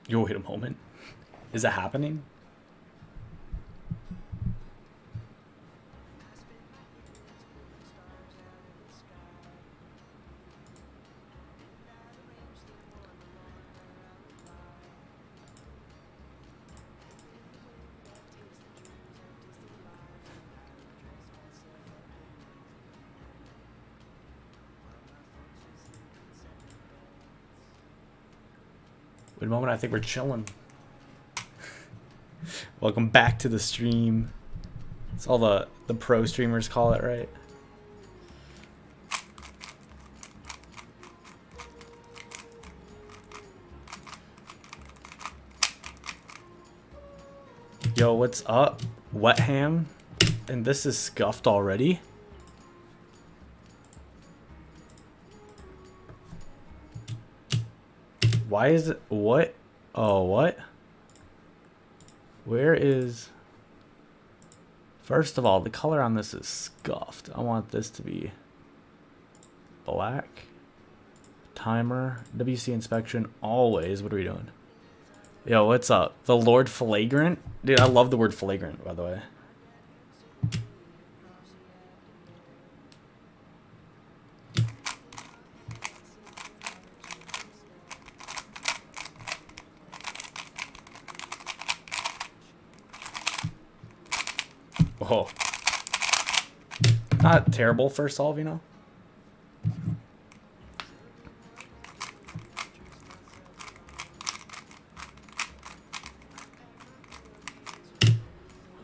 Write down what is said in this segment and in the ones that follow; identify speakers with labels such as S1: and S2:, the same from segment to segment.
S1: Yo, wait a moment. Is it happening? Wait a moment, I think we're chilling. Welcome back to the stream. That's all the pro streamers call it, right? Yo, what's up? Wet ham? And this is scuffed already? Why is it? What? Oh, what? Where is... First of all, the color on this is scuffed. I want this to be black. Timer. WC inspection. Always. What are we doing? Yo, what's up? The Lord Flagrant? Dude, I love the word flagrant, by the way. Oh. Not terrible first solve, you know?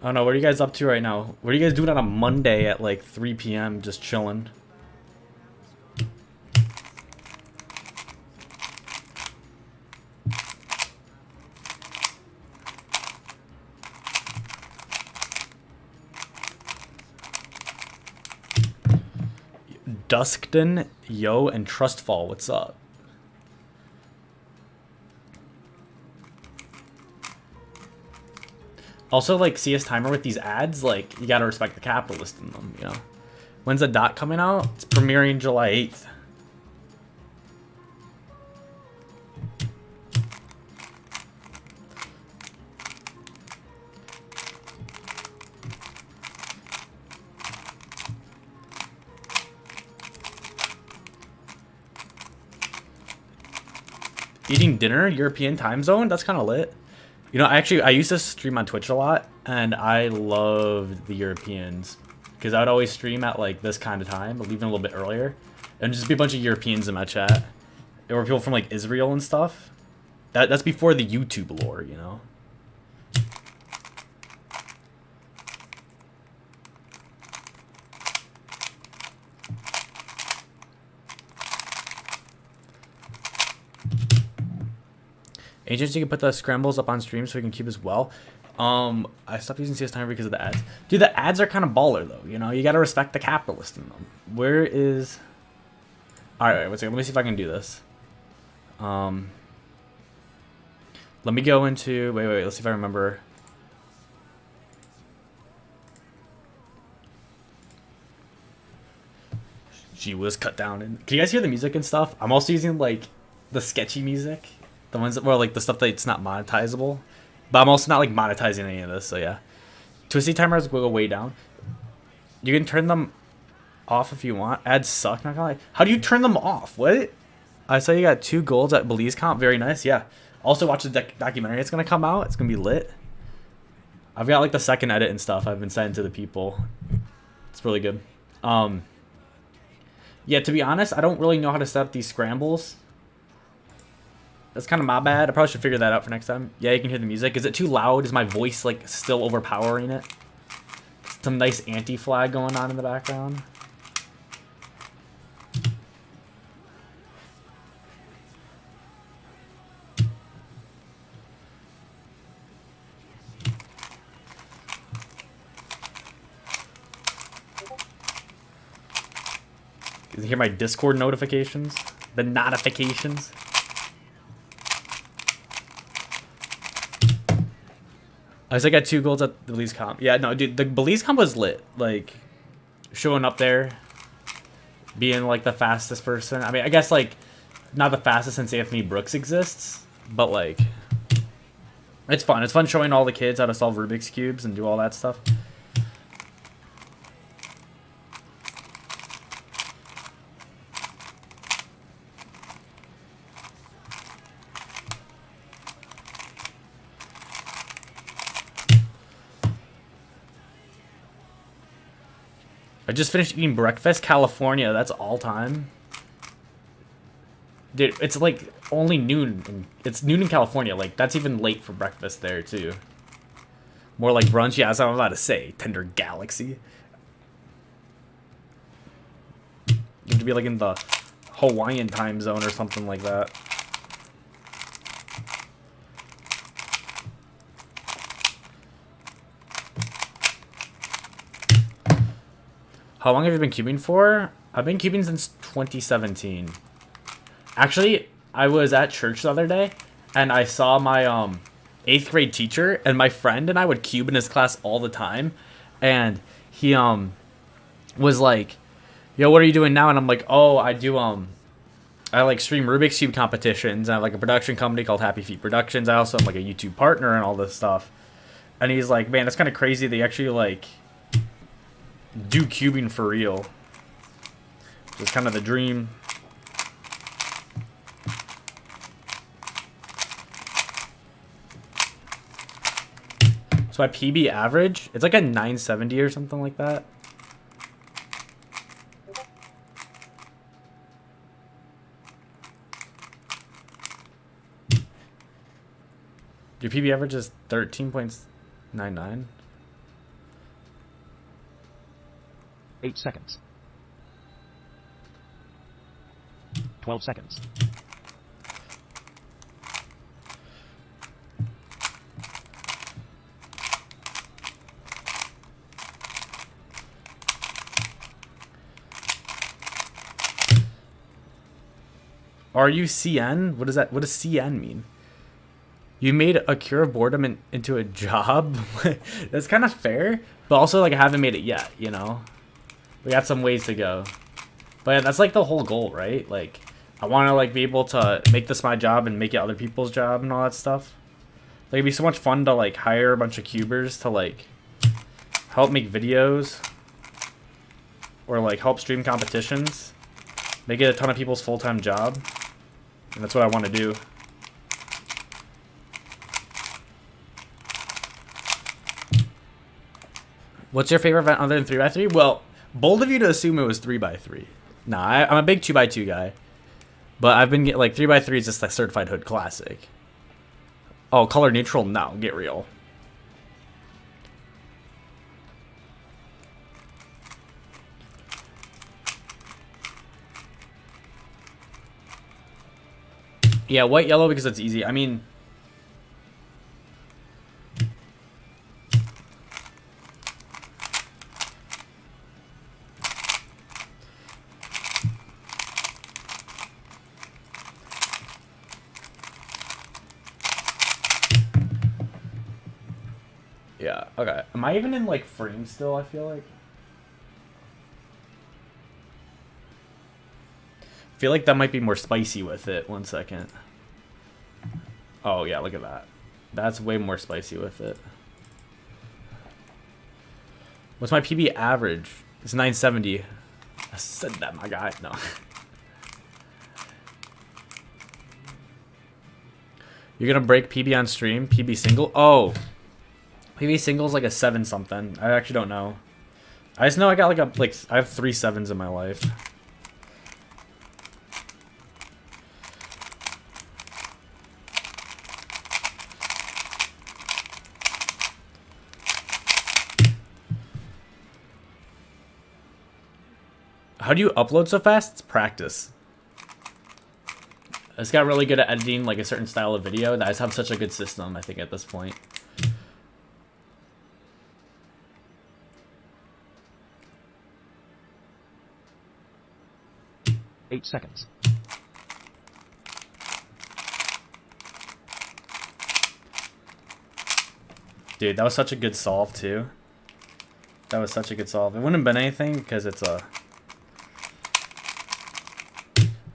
S1: I don't know, what are you guys up to right now? What are you guys doing on a Monday at like 3 p.m. just chilling? Duskton, Yo, and Trustfall, what's up? Also, like, CS Timer with these ads, like, you gotta respect the capitalist in them, you know? When's the dot coming out? It's premiering July 8th. Eating dinner, European time zone? That's kind of lit. You know, I used to stream on Twitch a lot, and I loved the Europeans. Because I would always stream at, like, this kind of time, even a little bit earlier. And just be a bunch of Europeans in my chat. There were people from, like, Israel and stuff. That's before the YouTube lore, you know? Agents, you can put the scrambles up on stream so we can keep as well. I stopped using CS Timer because of the ads. Dude, the ads are kind of baller, though. You know, you got to respect the capitalist in them. Where is... Alright, wait, let me see if I can do this. Let me go into... Wait, let's see if I remember. She was cut down. And can you guys hear the music and stuff? I'm also using, like, the sketchy music. The ones that were, like, the stuff that's not monetizable. But I'm also not, like, monetizing any of this, so yeah. Twisty timers will go way down. You can turn them off if you want. Ads suck, not gonna lie. How do you turn them off? What? I saw you got 2 golds at Belize comp. Very nice, yeah. Also watch the documentary. It's gonna come out. It's gonna be lit. I've got, like, the second edit and stuff I've been sending to the people. It's really good. Yeah, to be honest, I don't really know how to set up these scrambles. That's kind of my bad. I probably should figure that out for next time. Yeah, you can hear the music. Is it too loud? Is my voice, like, still overpowering it? Some nice anti-flag going on in the background. You can hear my Discord notifications? The notifications? I just got 2 golds at the Belize comp. Yeah, no, dude, the Belize comp was lit. Like, showing up there, being, like, the fastest person. I mean, I guess, like, not the fastest since Anthony Brooks exists, but, like, It's fun. It's fun showing all the kids how to solve Rubik's Cubes and do all that stuff. I just finished eating breakfast. California, that's all time. Dude, it's like only noon. It's noon in California. Like, that's even late for breakfast there, too. More like brunch. Yeah, that's what I'm about to say. Tender Galaxy. You have to be like in the Hawaiian time zone or something like that. How long have you been cubing for? I've been cubing since 2017. Actually, I was at church the other day, and I saw my 8th grade teacher, and my friend and I would cube in his class all the time. And he was like, yo, what are you doing now? And I'm like, oh, I like stream Rubik's Cube competitions. And I have like a production company called Happy Feet Productions. I also am like a YouTube partner and all this stuff. And he's like, man, that's kind of crazy. They actually like do cubing for real. It's kind of the dream. So my PB average, it's like a 970 or something like that. Your PB average is 13.99.
S2: 8 seconds. 12 seconds.
S1: Are you CN? What does that? What does CN mean? You made a cure of boredom into a job? That's kind of fair, but also like I haven't made it yet, you know? We got some ways to go. But yeah, that's like the whole goal, right? Like, I want to like be able to make this my job and make it other people's job and all that stuff. Like, it'd be so much fun to like hire a bunch of cubers to like help make videos or like help stream competitions, make it a ton of people's full-time job. And that's what I want to do. What's your favorite event other than 3x3? Well, bold of you to assume it was 3x3. Nah, I'm a big 2x2 guy. But I've been getting, like, 3x3 is just like Certified Hood Classic. Oh, color neutral? No, get real. Yeah, white, yellow because it's easy. I mean... Yeah, okay. Am I even in, like, frame still, I feel like? I feel like that might be more spicy with it. 1 second. Oh, yeah, look at that. That's way more spicy with it. What's my PB average? It's 970. I said that, my guy. No. You're gonna break PB on stream? PB single? Oh. PB single's like a 7 something. I actually don't know. I just know I got I have 3 7s in my life. How do you upload so fast? It's practice. I just got really good at editing like a certain style of video that I just have such a good system, I think, at this point.
S2: Eight seconds.
S1: Dude, that was such a good solve, too. That was such a good solve. It wouldn't have been anything because it's a...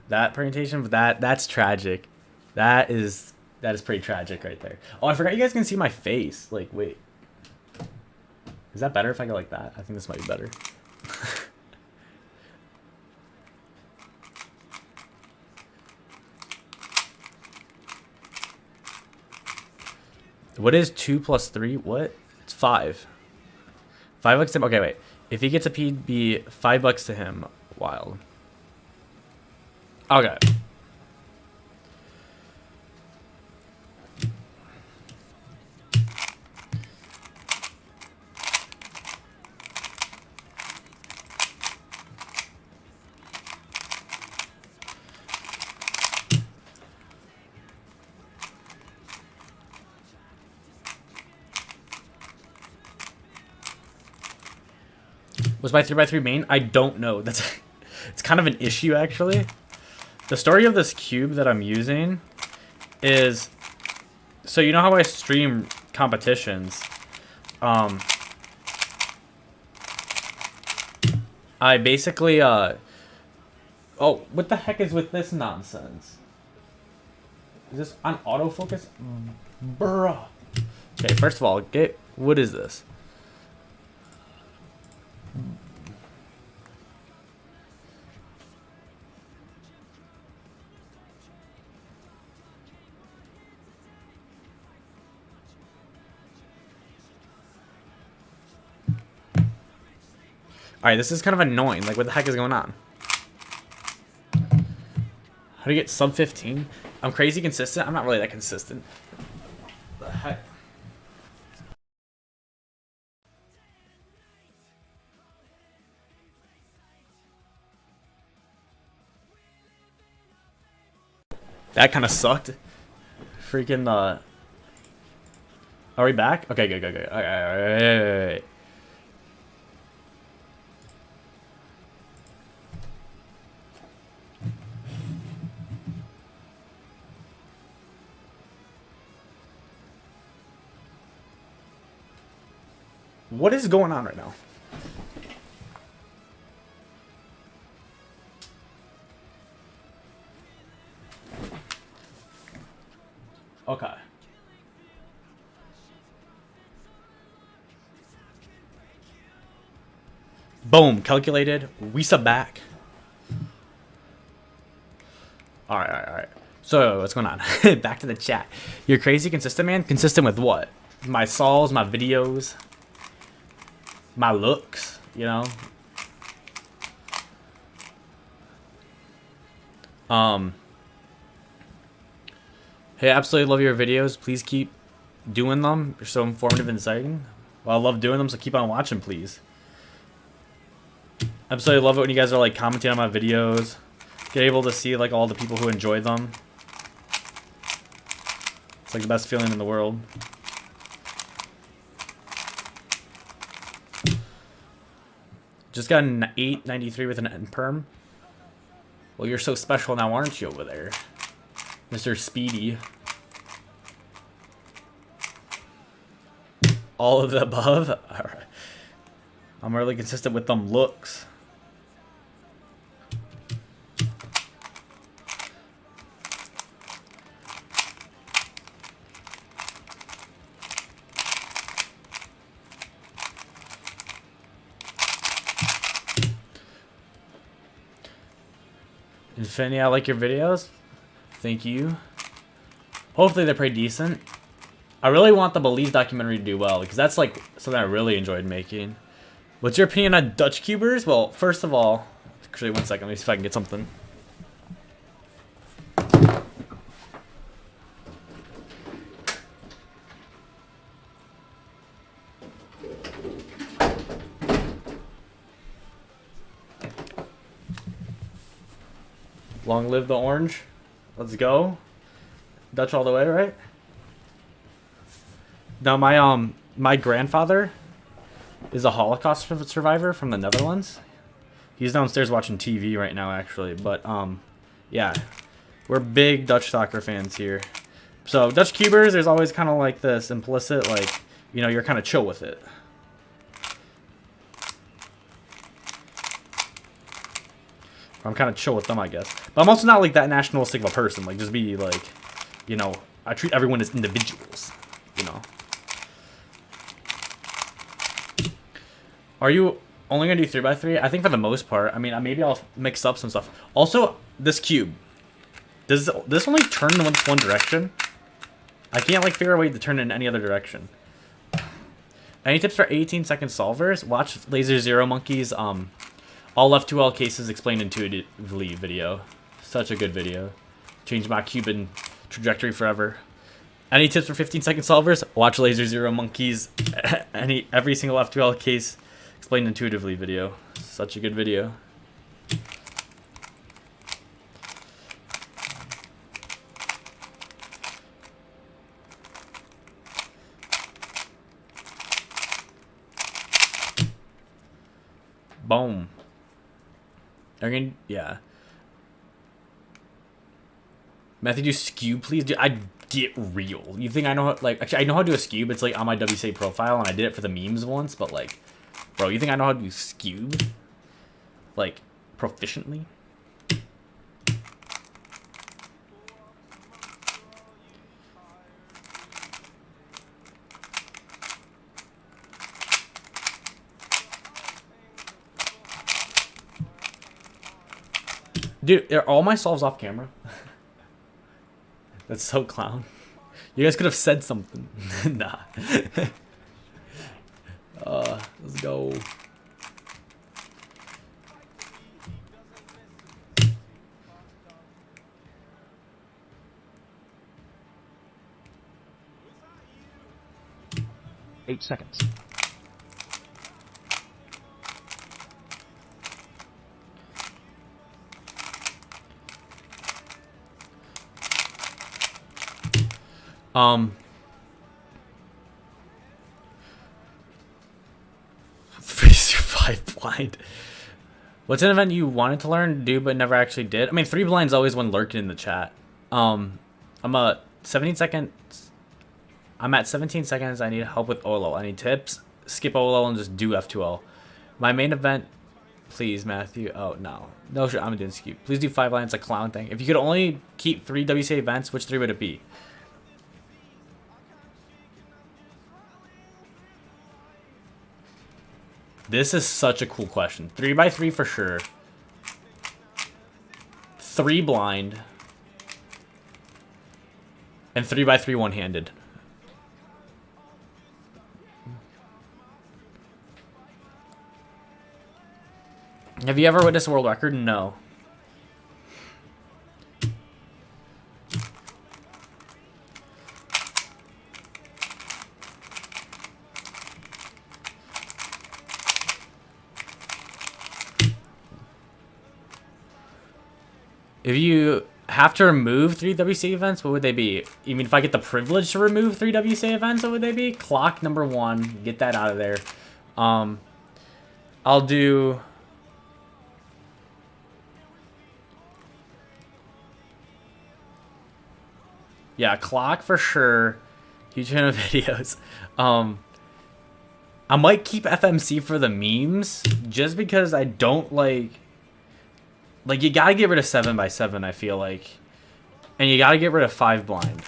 S1: That permutation, but that's tragic. That is That is pretty tragic right there. Oh, I forgot you guys can see my face. Like, wait. Is that better if I go like that? I think this might be better. What is 2 plus 3? What? It's 5. $5 to him. Okay, wait. If he gets a P, it'd be $5 to him. Wild. Okay. Was my 3x3 main? I don't know. That's it's kind of an issue actually. The story of this cube that I'm using is, so you know how I stream competitions. I basically oh, what the heck is with this nonsense? Is this on autofocus? Bruh. Okay, first of all, what is this? Alright, this is kind of annoying. Like, what the heck is going on? How do you get sub 15? I'm crazy consistent. I'm not really that consistent. What the heck? That kind of sucked. Freaking, Are we back? Okay, good. Alright. What is going on right now? Okay. Boom, calculated. We sub back. Alright. So, what's going on? Back to the chat. You're crazy consistent, man? Consistent with what? My solves, my videos, my looks, you know? Hey, absolutely love your videos. Please keep doing them. You're so informative and exciting. Well, I love doing them, so keep on watching, please. Absolutely love it when you guys are like commenting on my videos. Get able to see like all the people who enjoy them. It's like the best feeling in the world. Just got an 893 with an N perm. Well, you're so special now, aren't you, over there, Mr. Speedy? All of the above. All right. I'm really consistent with them looks. Infinity, I like your videos. Thank you. Hopefully they're pretty decent. I really want the Belize documentary to do well, because that's like something I really enjoyed making. What's your opinion on Dutch cubers? Well, first of all, actually 1 second, let me see if I can get something. Long live the orange. Let's go. Dutch all the way, right? Now my grandfather is a Holocaust survivor from the Netherlands. He's downstairs watching TV right now, actually. But yeah, we're big Dutch soccer fans here. So Dutch cubers, there's always kind of like this implicit, like, you know, you're kind of chill with it. I'm kind of chill with them, I guess. But I'm also not like that nationalistic of a person. Like, just be like, you know, I treat everyone as individuals, you know. Are you only gonna do 3x3? I think for the most part. I mean, maybe I'll mix up some stuff. Also, this cube. Does this only turn in one direction? I can't like figure out a way to turn it in any other direction. Any tips for 18-second solvers? Watch Laser Zero Monkey's all F2L cases explained intuitively video. Such a good video. Changed my Cuban trajectory forever. Any tips for 15-second solvers? Watch Laser Zero Monkey's every single F2L case explained intuitively video. Such a good video. Boom. Again, yeah. Matthew, do skew, please. Dude, I get real. You think I know how, like, actually, I know how to do a skew. It's like on my WCA profile, and I did it for the memes once, but like, bro, you think I know how to do skew? Like, proficiently? Dude, are all my solves off camera? That's so clown. You guys could have said something. Nah. Let's go.
S2: Eight seconds.
S1: Face your 5 blind. What's an event you wanted to learn to do but never actually did? I mean, 3 blind's always one lurking in the chat. I'm a 17 seconds. I'm at 17 seconds. I need help with OLO. I need tips. Skip OLO and just do F2L. My main event, please, Matthew. Oh, no. No, sure. I'm doing skip. Please do 5 blinds, a clown thing. If you could only keep 3 WCA events, which 3 would it be? This is such a cool question. 3x3 for sure. 3 blind. And 3x3 one-handed. Have you ever witnessed a world record? No. If you have to remove 3 WC events, what would they be? You mean if I get the privilege to remove 3 WC events, what would they be? Clock number 1. Get that out of there. I'll do... Yeah, clock for sure. Huge fan of videos. I might keep FMC for the memes, just because I don't like, you gotta get rid of 7x7, I feel like. And you gotta get rid of 5 blind.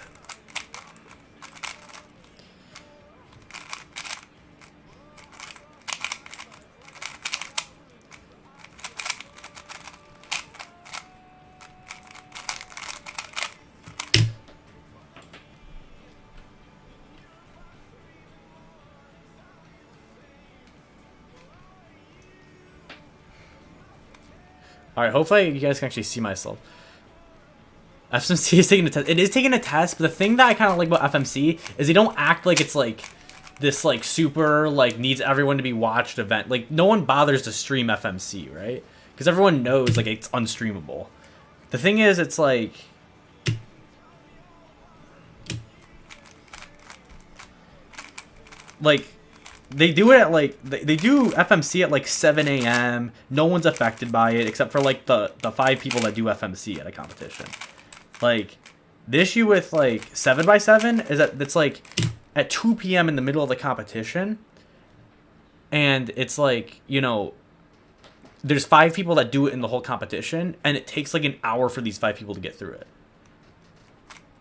S1: Alright, hopefully you guys can actually see myself. FMC is taking a test. It is taking a test, but the thing that I kind of like about FMC is they don't act like it's like this like super like needs everyone to be watched event. Like no one bothers to stream FMC, right? Because everyone knows like it's unstreamable. The thing is, it's like they do it at like they do FMC at like 7 a.m. No one's affected by it except for like the 5 people that do FMC at a competition. Like the issue with like 7x7 is that it's like at 2 p.m. in the middle of the competition, and it's like, you know, there's 5 people that do it in the whole competition, and it takes like an hour for these 5 people to get through it.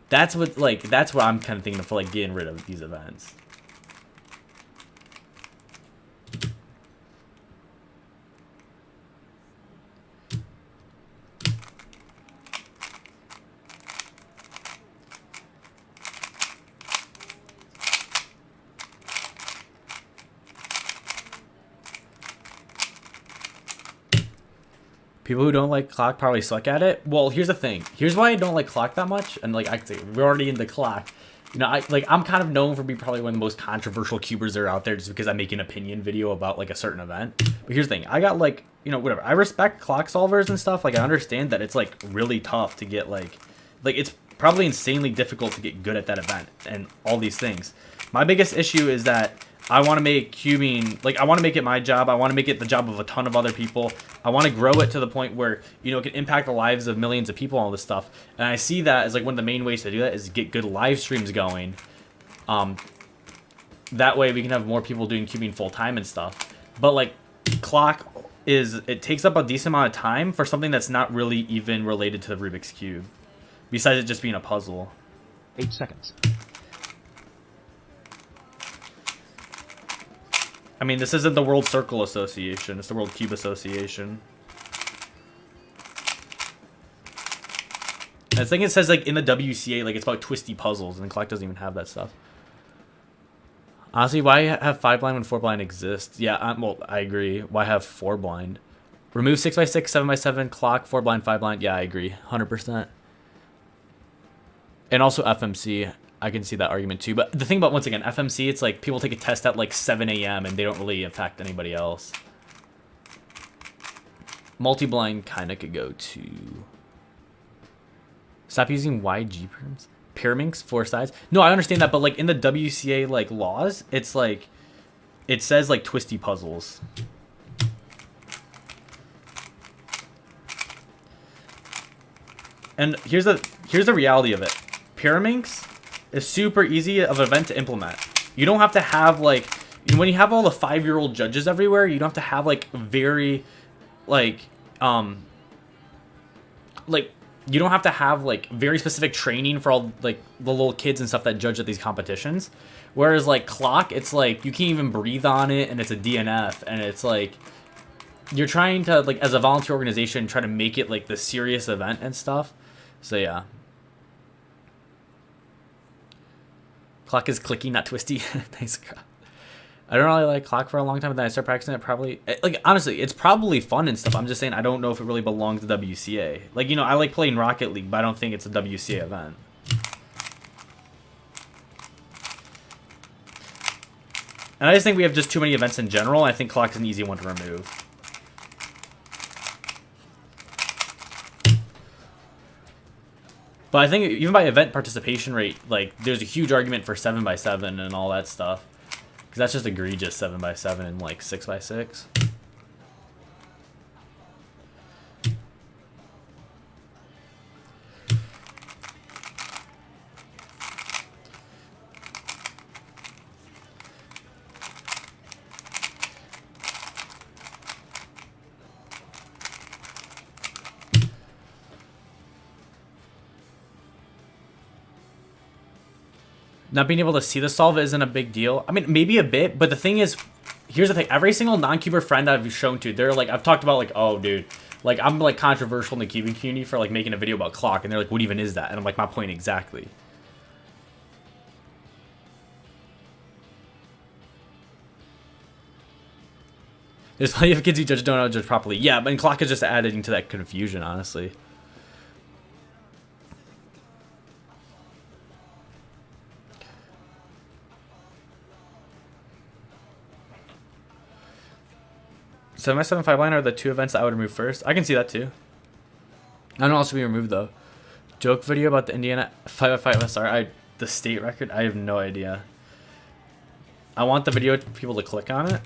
S1: That's what I'm kind of thinking of for like getting rid of these events. People who don't like clock probably suck at it. Well, here's the thing. Here's why I don't like clock that much. And like we're already into clock. You know, I'm kind of known for being probably one of the most controversial cubers that are out there, just because I make an opinion video about like a certain event. But here's the thing. I got like, you know, whatever. I respect clock solvers and stuff. Like I understand that it's like really tough to get like it's probably insanely difficult to get good at that event and all these things. My biggest issue is that I want to make cubing, like I want to make it my job. I want to make it the job of a ton of other people. I want to grow it to the point where, you know, it can impact the lives of millions of people and all this stuff. And I see that as like one of the main ways to do that is get good live streams going. That way we can have more people doing cubing full time and stuff. But like clock it takes up a decent amount of time for something that's not really even related to the Rubik's Cube. Besides it just being a puzzle.
S2: 8 seconds.
S1: I mean, this isn't the World Circle Association. It's the World Cube Association. And I think it says, like, in the WCA, like, it's about twisty puzzles, and clock doesn't even have that stuff. Honestly, why have 5 blind when 4 blind exists? Yeah, well, I agree. Why have 4 blind? Remove 6x6, 7x7, clock, 4 blind, 5 blind. Yeah, I agree. 100%. And also FMC. I can see that argument too. But the thing about, once again, FMC, it's like people take a test at like 7 a.m. and they don't really affect anybody else. Multi-blind kind of could go to... Stop using YG pyraminx 4 sides. No, I understand that, but like in the WCA like laws, it's like... It says like twisty puzzles. And here's the reality of it. Pyraminx is super easy of an event to implement. You don't have to have like, when you have all the 5-year-old judges everywhere, you don't have to have like very you don't have to have like very specific training for all like the little kids and stuff that judge at these competitions. Whereas like clock, it's like you can't even breathe on it, and it's a DNF, and it's like you're trying to, like, as a volunteer organization, try to make it like the serious event and stuff. So yeah. Clock is clicky, not twisty. Thanks, God. I don't really like clock for a long time, but then I start practicing it. Probably, like, honestly, it's probably fun and stuff. I'm just saying I don't know if it really belongs to WCA. Like, you know, I like playing Rocket League, but I don't think it's a WCA event. And I just think we have just too many events in general. I think clock is an easy one to remove. But I think even by event participation rate, like, there's a huge argument for 7x7 and all that stuff. Because that's just egregious, 7x7 and, like, 6x6. Not being able to see the solve isn't a big deal. I mean, maybe a bit, but the thing is, here's the thing. Every single non-cuber friend I've shown to, they're like, I've talked about, like, oh, dude, like, I'm, like, controversial in the cubing community for, like, making a video about clock, and they're like, what even is that? And I'm like, my point exactly. There's plenty of kids who don't know how to judge properly. Yeah, but clock is just adding to that confusion, honestly. So my 7-5 line are the two events that I would remove first. I can see that too. I don't know what else should be removed though. Joke video about the Indiana 5x5 SR. The state record? I have no idea. I want the video for people to click on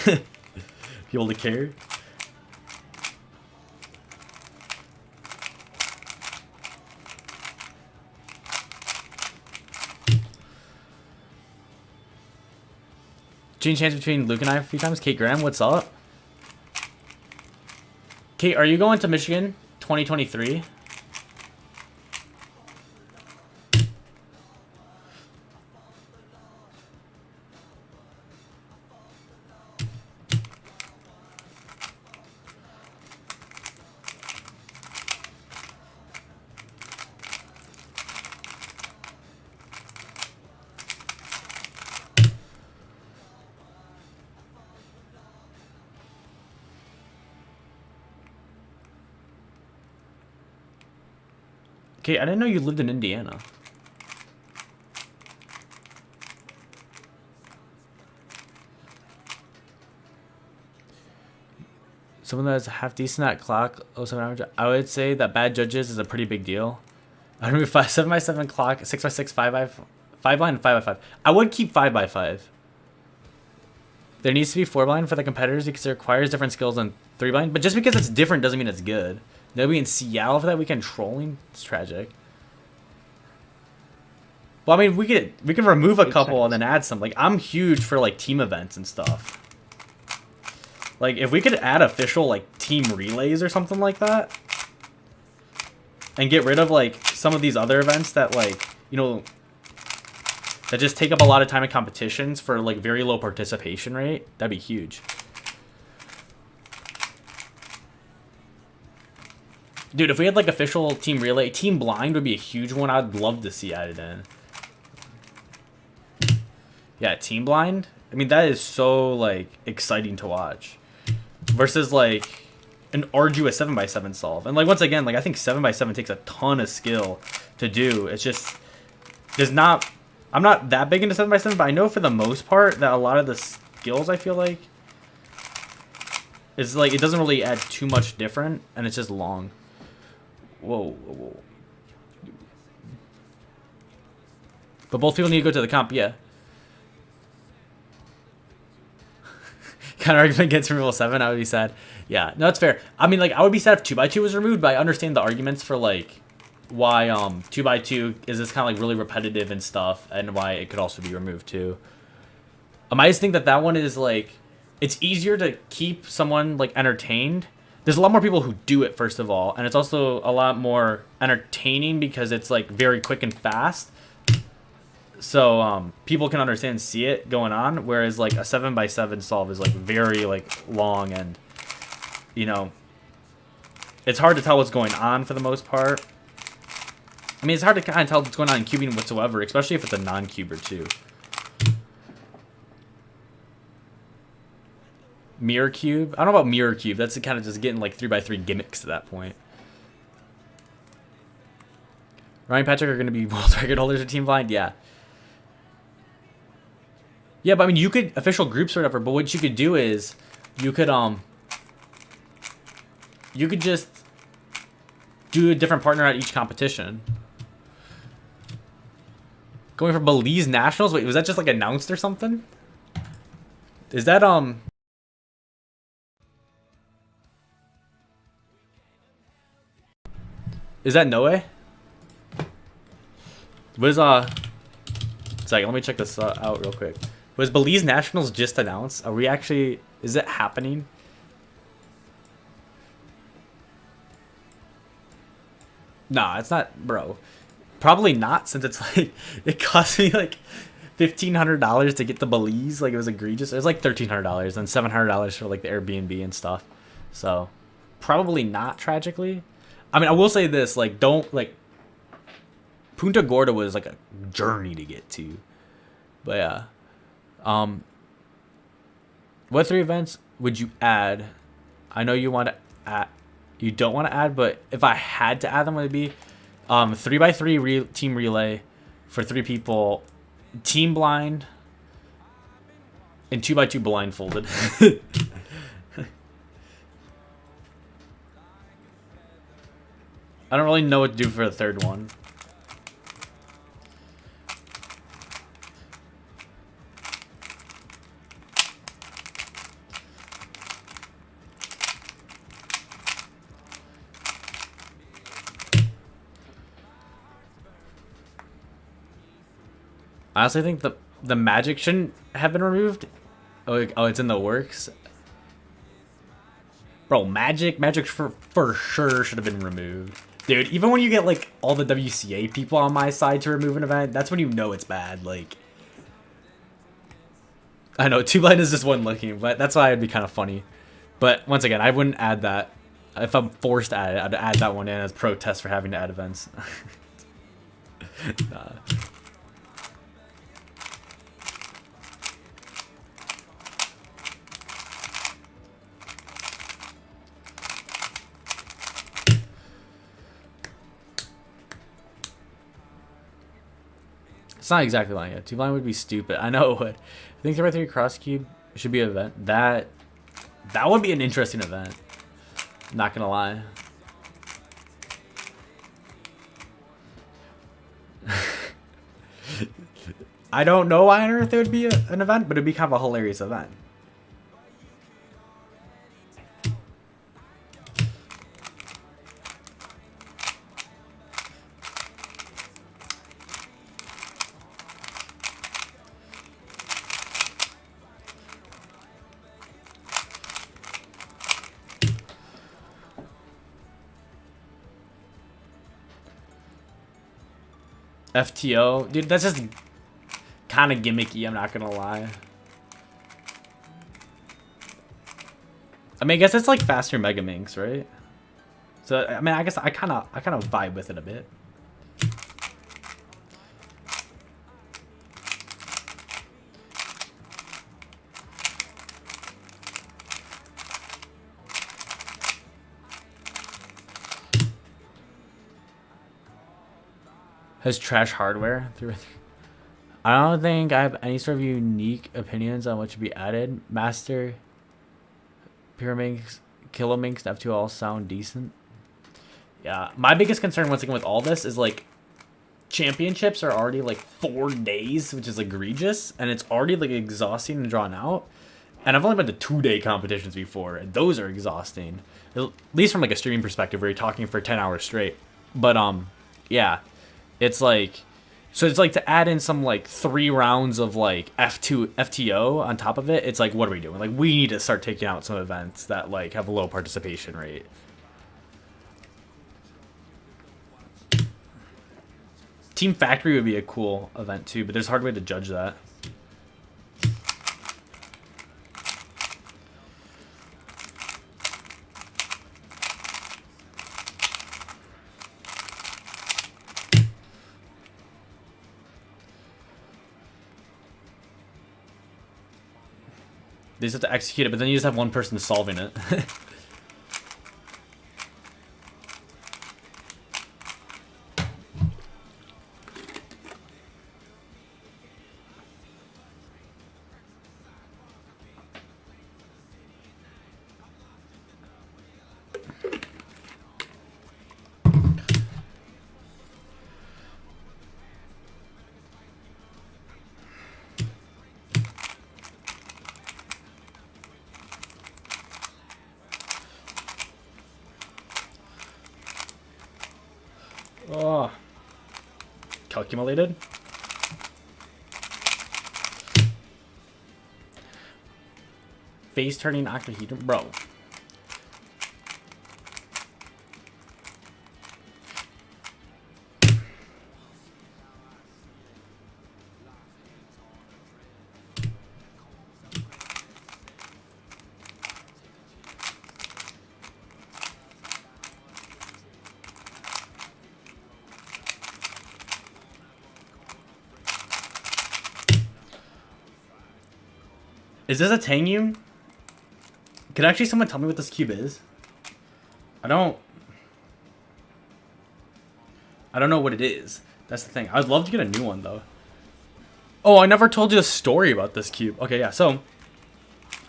S1: it. People to care. Change hands between Luke and I a few times. Kate Graham, what's up? Kate, are you going to Michigan 2023? Okay, I didn't know you lived in Indiana. Someone that has a half decent at clock, 07 average. I would say that bad judges is a pretty big deal. I remove 7x7 clock, 6x6, 5 blind, 5x5. I would keep 5x5. There needs to be 4 blind for the competitors because it requires different skills than 3 blind. But just because it's different doesn't mean it's good. They'll be in Seattle for that weekend trolling. It's tragic. Well, I mean, we could remove a couple and then add some. Like, I'm huge for like team events and stuff. Like, if we could add official like team relays or something like that, and get rid of like some of these other events that like, you know, that just take up a lot of time in competitions for like very low participation rate, that'd be huge. Dude, if we had like official team relay, team blind would be a huge one. I'd love to see added in. Yeah, team blind. I mean, that is so like exciting to watch. Versus like an arduous 7x7 solve. And like once again, like I think 7x7 takes a ton of skill to do. It's just there's not I'm not that big into 7x7, but I know for the most part that a lot of the skills I feel like is like it doesn't really add too much different and it's just long. Whoa, whoa, whoa. But both people need to go to the comp, yeah. Kind of argument against removal 7, I would be sad. Yeah, no, that's fair. I mean, like, I would be sad if 2x2 was removed, but I understand the arguments for, like, why 2x2 is this kind of, like, really repetitive and stuff, and why it could also be removed, too. I just think that that one is, like, it's easier to keep someone, like, entertained. There's a lot more people who do it, first of all, and it's also a lot more entertaining because it's, like, very quick and fast. So people can understand and see it going on, whereas like a 7x7 solve is like very like long and you know it's hard to tell what's going on for the most part. I mean, it's hard to kind of tell what's going on in cubing whatsoever, especially if it's a non-cuber too. Mirror cube? I don't know about mirror cube. That's kind of just getting like 3x3 gimmicks to that point. Ryan and Patrick are going to be world record holders of Team Blind? Yeah. Yeah, but I mean, you could official groups or whatever. But what you could do is, you could just do a different partner at each competition. Going for Belize Nationals. Wait, was that just like announced or something? Is that Is that Noe? What is Second, let me check this out real quick. Was Belize Nationals just announced? Are we actually... Is it happening? Nah, it's not... Bro. Probably not, since it's like... It cost me like $1,500 to get the Belize. Like, it was egregious. It was like $1,300 and $700 for like the Airbnb and stuff. So, probably not, tragically. I mean, I will say this. Like, don't... Like, Punta Gorda was like a journey to get to. But yeah. What 3 events would you add? I know you want to add, you don't want to add, but if I had to add them, would it be 3x3 team relay for 3 people, team blind, and 2x2 blindfolded. I don't really know what to do for the third one. I honestly think the magic shouldn't have been removed. Oh, it's in the works. Bro, magic for sure should have been removed. Dude, even when you get like all the WCA people on my side to remove an event, that's when you know it's bad. Like, I know 2 blind is just one looking, but that's why it'd be kind of funny. But once again, I wouldn't add that. If I'm forced to add it, I'd add that one in as protest for having to add events. Nah. It's not exactly blind yet. 2 blind would be stupid. I know it would. I think 3x3 cross cube should be an event. That would be an interesting event. Not gonna lie. I don't know why on earth it would be an event, but it'd be kind of a hilarious event. FTO, dude, that's just kind of gimmicky. I'm not gonna lie. I mean, I guess it's like faster Mega Minx, right? So I mean, I guess I kind of vibe with it a bit. Has trash hardware through. I don't think I have any sort of unique opinions on what should be added. Master, Pyraminx, Kilominx, and F2 all sound decent. Yeah, my biggest concern once again with all this is like championships are already like 4 days, which is egregious, and it's already like exhausting and drawn out. And I've only been to 2-day competitions before, and those are exhausting. At least from like a streaming perspective, where you're talking for 10 hours straight. But yeah, it's like. So it's like to add in some like 3 rounds of like FTO on top of it. It's like, what are we doing? Like, we need to start taking out some events that like have a low participation rate. Team Factory would be a cool event too, but there's a hard way to judge that. They just have to execute it, but then you just have one person solving it. Oh. Calculated. Face turning octahedron. Bro. Is this a Tangyun? Could actually someone tell me what this cube is? I don't know what it is. That's the thing. I'd love to get a new one though. Oh, I never told you the story about this cube. Okay, yeah. So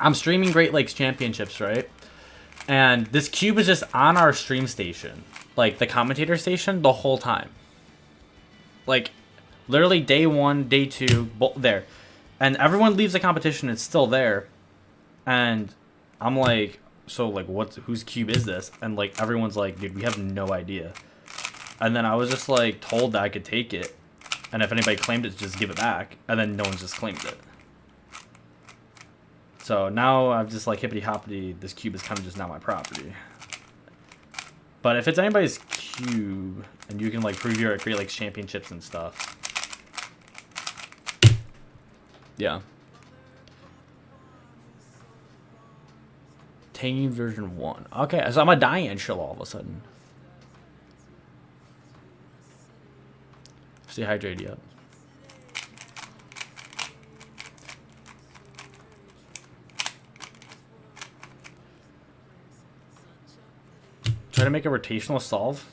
S1: I'm streaming Great Lakes Championships, right? And this cube is just on our stream station, like the commentator station, the whole time. Like literally day 1, day 2, there. And everyone leaves the competition, it's still there. And I'm like, so like whose cube is this? And like everyone's like, dude, we have no idea. And then I was just like told that I could take it. And if anybody claimed it, just give it back. And then no one's just claimed it. So now I've just like hippity hoppity, this cube is kind of just not my property. But if it's anybody's cube and you can like preview it, create like championships and stuff. Yeah. Tangy version 1. Okay, so I'm a Diane shill all of a sudden. Stay hydrated yet. Try to make a rotational solve.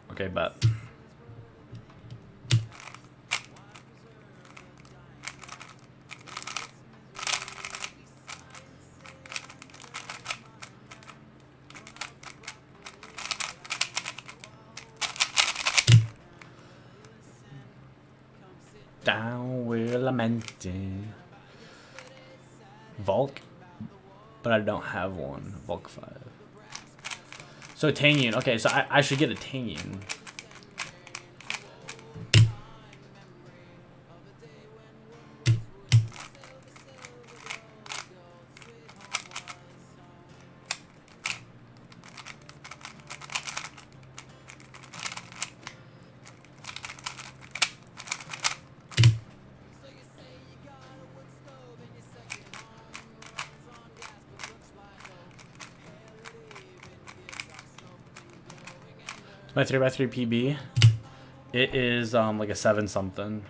S1: Okay, bet. Down we're lamenting. Volk? But I don't have one. Volk 5. So Tangian. Okay, so I should get a Tangian. My 3x3 PB. It is like a 7 something.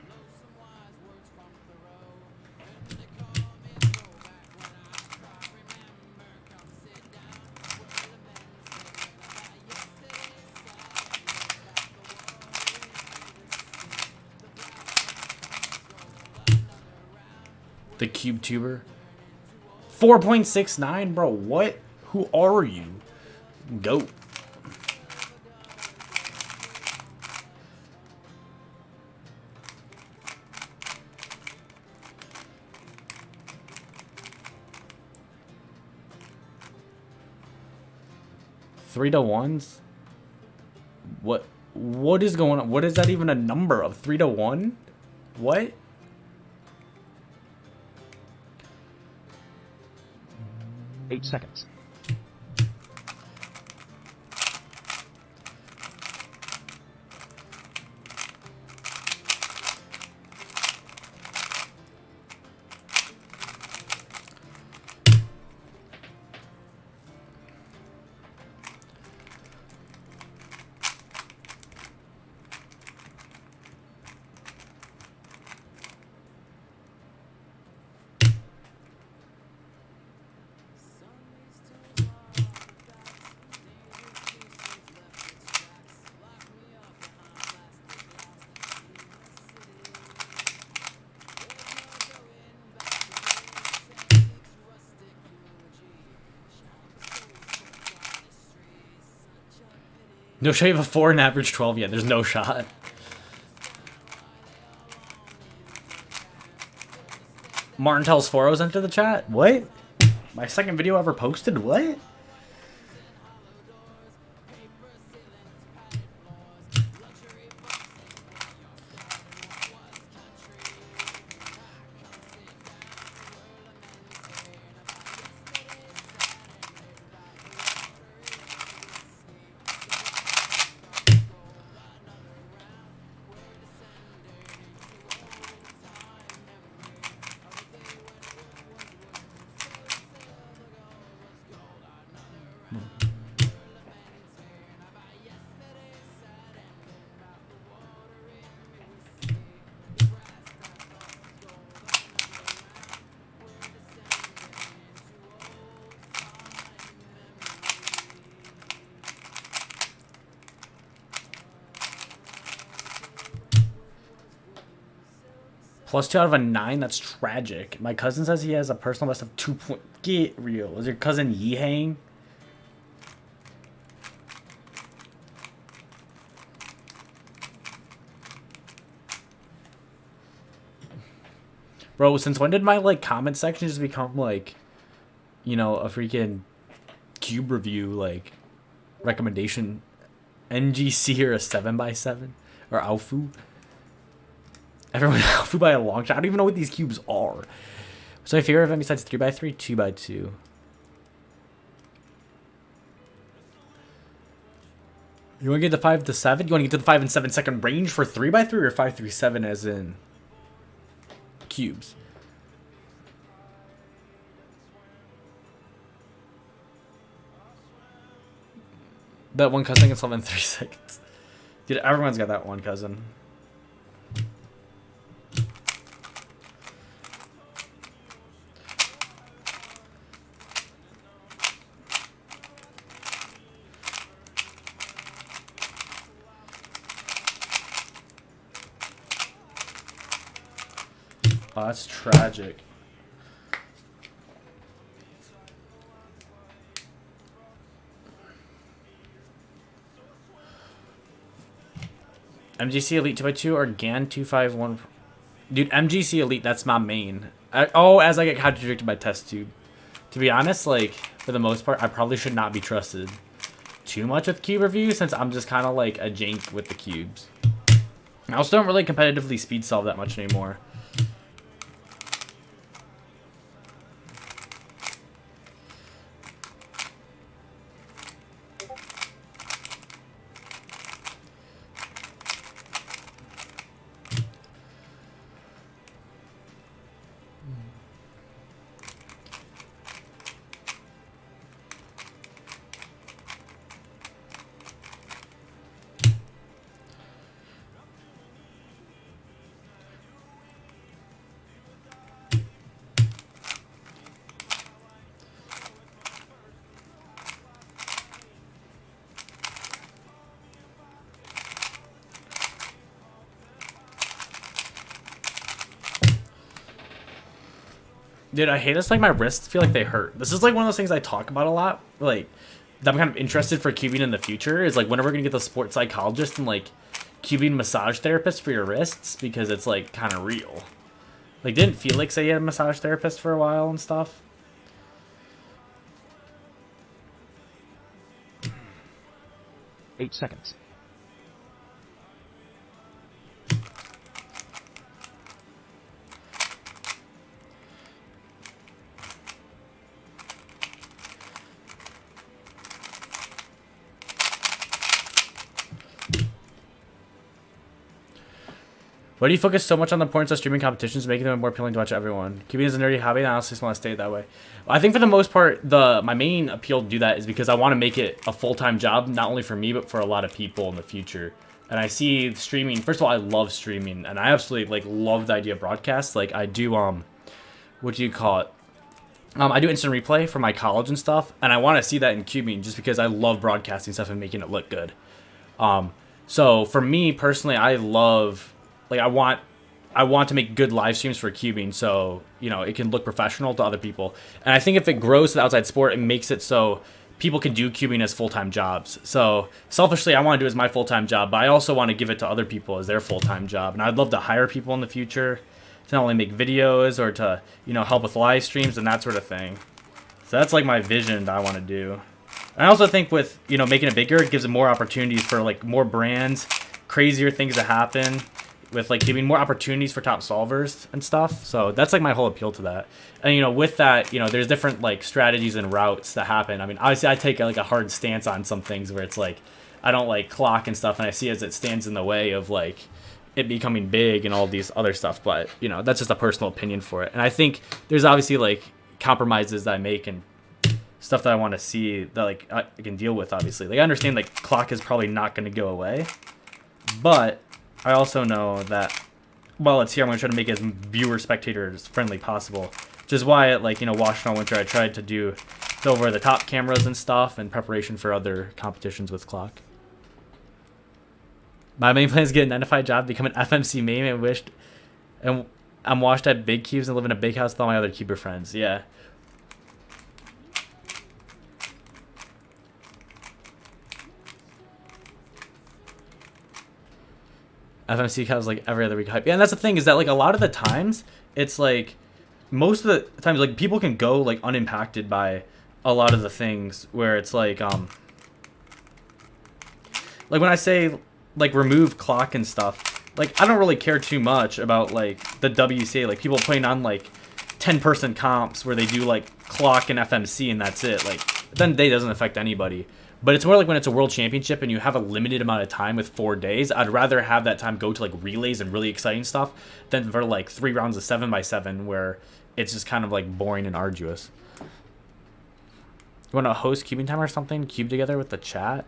S1: The Cube Tuber. 4.69, bro. What? Who are you? Goat. Three to ones? What is going on? What is that even a number of? 3 to 1? What?
S2: Eight seconds.
S1: No shot, you have a 4 and average 12 yet. There's no shot. Martin tells Foros enter the chat. What? My second video ever posted? What? +2 out of a 9? That's tragic. My cousin says he has a personal best of 2 point. Get real. Is your cousin Yihang? Bro, since when did my like comment section just become like, you know, a freaking cube review like recommendation? NGC or a 7x7 or Alfu? Everyone Alfu by a long shot. I don't even know what these cubes are. So my favorite event besides 3x3, 2x2. You want to get the 5 to 7? You want to get to the 5 and 7 second range for 3x3 or 5 3 7 as in cubes? That one cousin can solve in 3 seconds. Dude, everyone's got that one cousin. Oh, that's tragic. MGC Elite 2x2 or GAN 251. Dude, MGC Elite, that's my main. As I get contradicted by Test Tube. To be honest, like, for the most part, I probably should not be trusted too much with cube review since I'm just kind of like a jank with the cubes. I also don't really competitively speed solve that much anymore. Dude, I hate this. Like, my wrists feel like they hurt. This is like one of those things I talk about a lot. Like, that I'm kind of interested for cubing in the future is like, when are we gonna get the sports psychologist and like cubing massage therapist for your wrists, because it's like kind of real. Like, didn't Felix say he had a massage therapist for a while and stuff?
S2: 8 seconds.
S1: Why do you focus so much on the importance of streaming competitions, making them more appealing to watch everyone? Cubing is a nerdy hobby, and I honestly just want to stay that way. I think for the most part, my main appeal to do that is because I want to make it a full-time job, not only for me, but for a lot of people in the future. And I see streaming, first of all, I love streaming, and I absolutely like love the idea of broadcasts. Like, I do, what do you call it? I do instant replay for my college and stuff, and I want to see that in cubing just because I love broadcasting stuff and making it look good. So for me personally, I love, like, I want to make good live streams for cubing, so you know it can look professional to other people. And I think if it grows to the outside sport, it makes it so people can do cubing as full-time jobs. So selfishly, I want to do it as my full-time job, but I also want to give it to other people as their full-time job. And I'd love to hire people in the future to not only make videos or to, you know, help with live streams and that sort of thing. So that's like my vision that I want to do. And I also think with, you know, making it bigger, it gives it more opportunities for like more brands, crazier things to happen, with like giving more opportunities for top solvers and stuff. So that's like my whole appeal to that. And you know, with that, you know, there's different like strategies and routes that happen. I mean, obviously I take like a hard stance on some things where it's like I don't like clock and stuff, and I see as it stands in the way of like it becoming big and all these other stuff. But you know, that's just a personal opinion for it. And I think there's obviously like compromises that I make and stuff that I want to see that like I can deal with. Obviously, like I understand like clock is probably not going to go away, but I also know that while it's here, I'm going to try to make it as viewer spectators friendly possible. Which is why at like, you know, Washington Winter, I tried to do the over the top cameras and stuff in preparation for other competitions with clock. My main plan is to get a 9-to-5 job, become an FMC main, and I'm washed at big cubes and live in a big house with all my other cuber friends. Yeah. FMC comes like every other week hype. Yeah, and that's the thing is that like a lot of the times it's like most of the times like people can go like unimpacted by a lot of the things where it's like when I say like remove clock and stuff, like I don't really care too much about like the WCA, like people playing on like 10-person comps where they do like clock and FMC and that's it. Like then the day doesn't affect anybody. But it's more like when it's a world championship and you have a limited amount of time with 4 days, I'd rather have that time go to like relays and really exciting stuff than for like 3 rounds of 7x7 where it's just kind of like boring and arduous. You want to host cubing time or something? Cube together with the chat?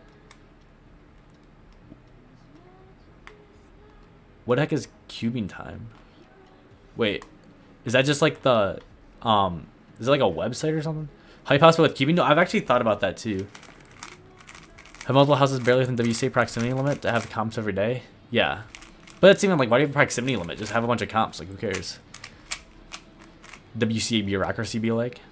S1: What the heck is cubing time? Wait, is that just like the, is it like a website or something? How you possible with cubing? No, I've actually thought about that too. Have multiple houses barely within WCA proximity limit to have comps every day? Yeah. But it's even like, why do you have a proximity limit? Just have a bunch of comps. Like, who cares? WCA bureaucracy be like?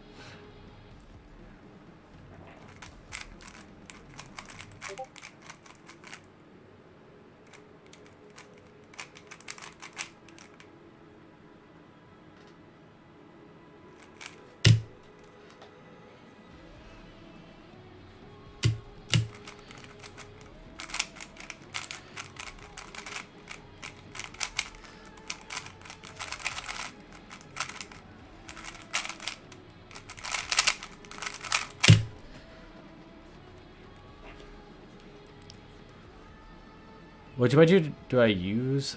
S1: What do I use?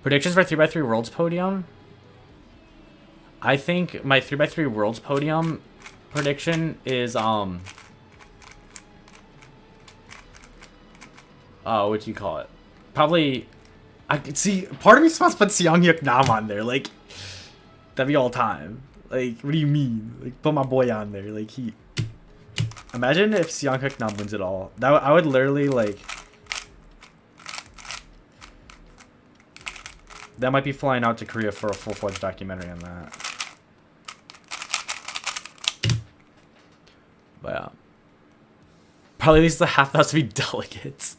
S1: Predictions for 3x3 Worlds podium? I think my 3x3 Worlds podium prediction is what do you call it? Probably I could see part of me just wants to put Seong Hyuk Nam on there, like that'd be all time. Like, what do you mean? Like, put my boy on there. Like, he. Imagine if Seong Hyuk Nam wins it all. I would literally like. That might be flying out to Korea for a full-fledged documentary on that. But yeah. Probably at least the half has to be delegates,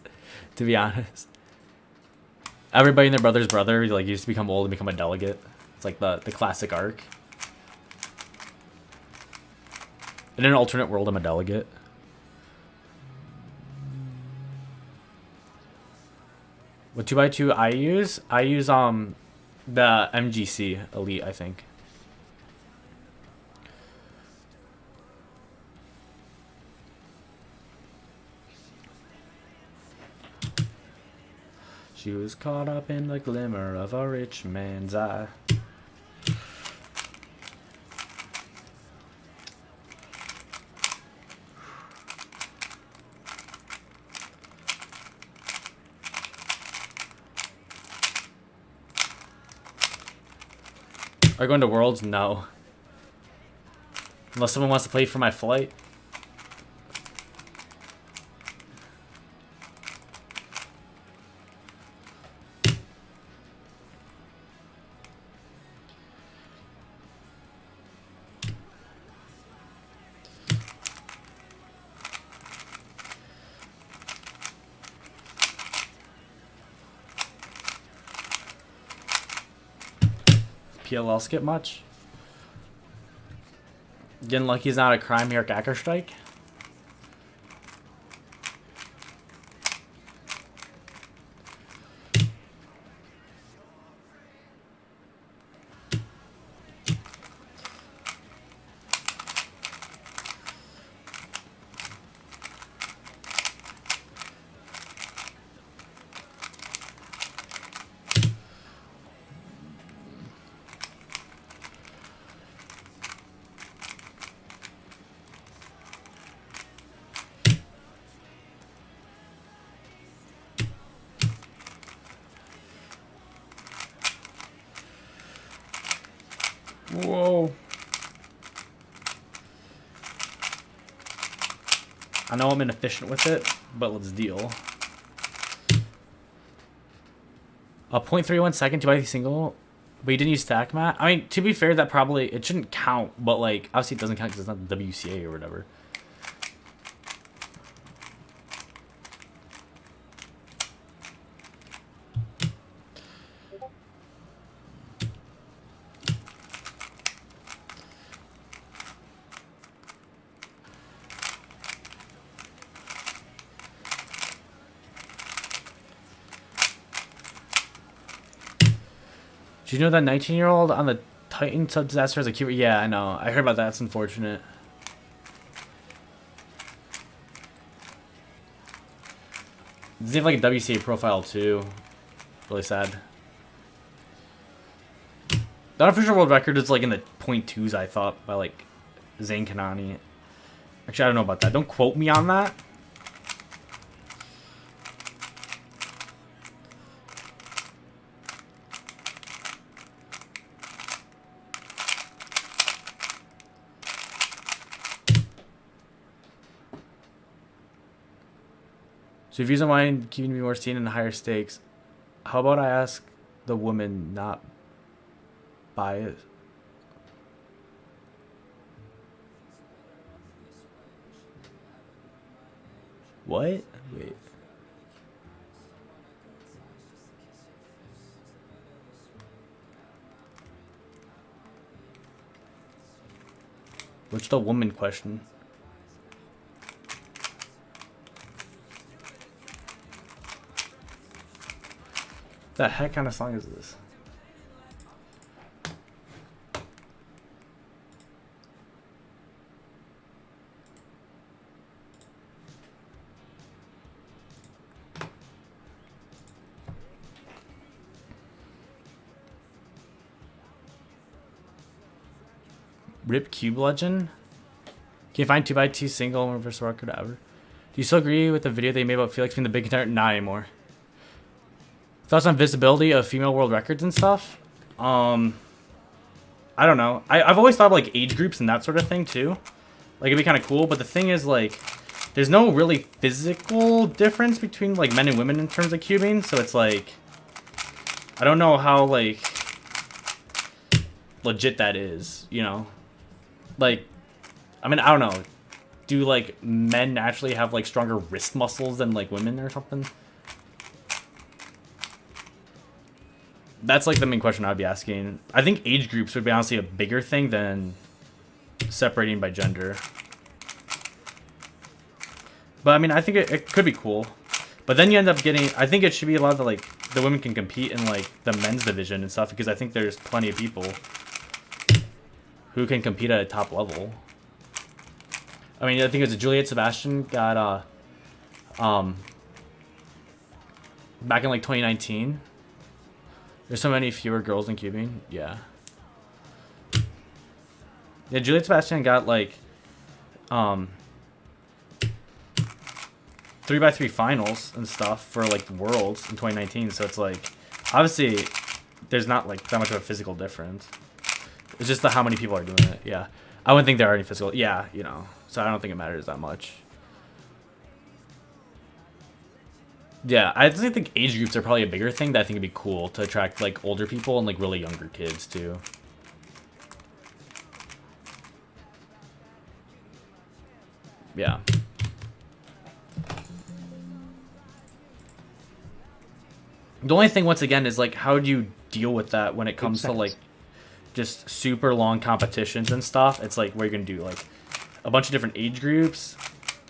S1: to be honest. Everybody and their brother's brother like used to become old and become a delegate. It's like the classic arc. In an alternate world, I'm a delegate. What 2x2 I use? I use the MGC Elite, I think. She was caught up in the glimmer of a rich man's eye. Are you going to Worlds? No. Unless someone wants to play for my flight. PLL skip much? Getting lucky is not a crime here at Gacker Strike. Whoa. I know I'm inefficient with it, but let's deal. A 0.31 second 2x single, but you didn't use stack mat? I mean, to be fair, that probably, it shouldn't count, but like, obviously it doesn't count because it's not the WCA or whatever. Did you know that 19-year-old on the Titan sub disaster is a keeper? Yeah, I know. I heard about that. It's unfortunate. Does he have like a WCA profile too? Really sad. The unofficial world record is like in the .2s, I thought, by like Zayn Kanani. Actually, I don't know about that. Don't quote me on that. So if you don't mind keeping me more seen in higher stakes, how about I ask the woman not biased? What? Wait. What's the woman question? The heck kind of song is this? Rip Cube Legend. Can you find 2x2 single reverse record ever? Do you still agree with the video they made about Felix being the big contender? Not anymore. Thoughts on visibility of female world records and stuff? I don't know. I've always thought of like age groups and that sort of thing too. Like it'd be kind of cool, but the thing is like, there's no really physical difference between like men and women in terms of cubing, so it's like, I don't know how like legit that is, you know? Like, I mean, I don't know. Do like men naturally have like stronger wrist muscles than like women or something? That's like the main question I'd be asking. I think age groups would be honestly a bigger thing than separating by gender. But I mean, I think it could be cool. But then you end up getting, I think it should be allowed to like, the women can compete in like the men's division and stuff, because I think there's plenty of people who can compete at a top level. I mean, I think it was Juliet Sebastian got, back in like 2019. There's so many fewer girls in cubing. Yeah. Yeah, Juliet Sebastian got like, 3x3 finals and stuff for like the Worlds in 2019. So it's like, obviously, there's not like that much of a physical difference. It's just how many people are doing it. Yeah, I wouldn't think there are any physical. Yeah, you know. So I don't think it matters that much. Yeah, I just think age groups are probably a bigger thing that I think would be cool to attract like older people and like really younger kids too. Yeah. The only thing, once again, is like, how do you deal with that when it comes to like just super long competitions and stuff? It's like, where you're gonna do like a bunch of different age groups.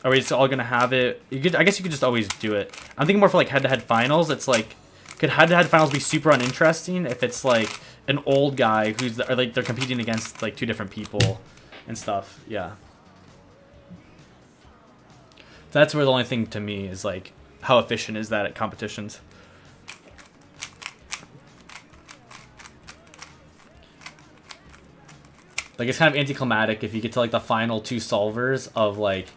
S1: Are we just all gonna have it? You could, I guess you could just always do it. I'm thinking more for like head-to-head finals. It's like, could head-to-head finals be super uninteresting if it's like an old guy who's, or like they're competing against like two different people and stuff? Yeah. That's where the only thing to me is like, how efficient is that at competitions? Like, it's kind of anticlimactic if you get to like the final two solvers of like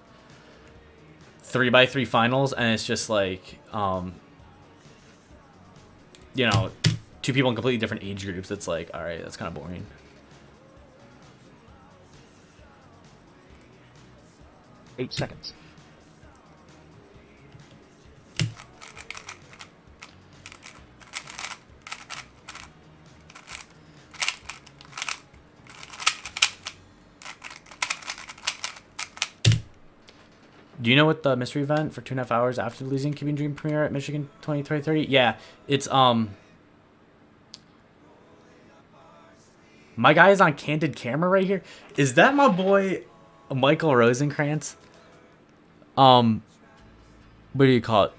S1: 3x3 finals, and it's just like, you know, two people in completely different age groups. It's like, all right, that's kind of boring.
S2: Eight seconds.
S1: Do you know what the mystery event for 2.5 hours after the Losing Cuban Dream premiere at Michigan 2030? Yeah, it's my guy is on candid camera right here. Is that my boy Michael Rosenkrantz? What do you call it?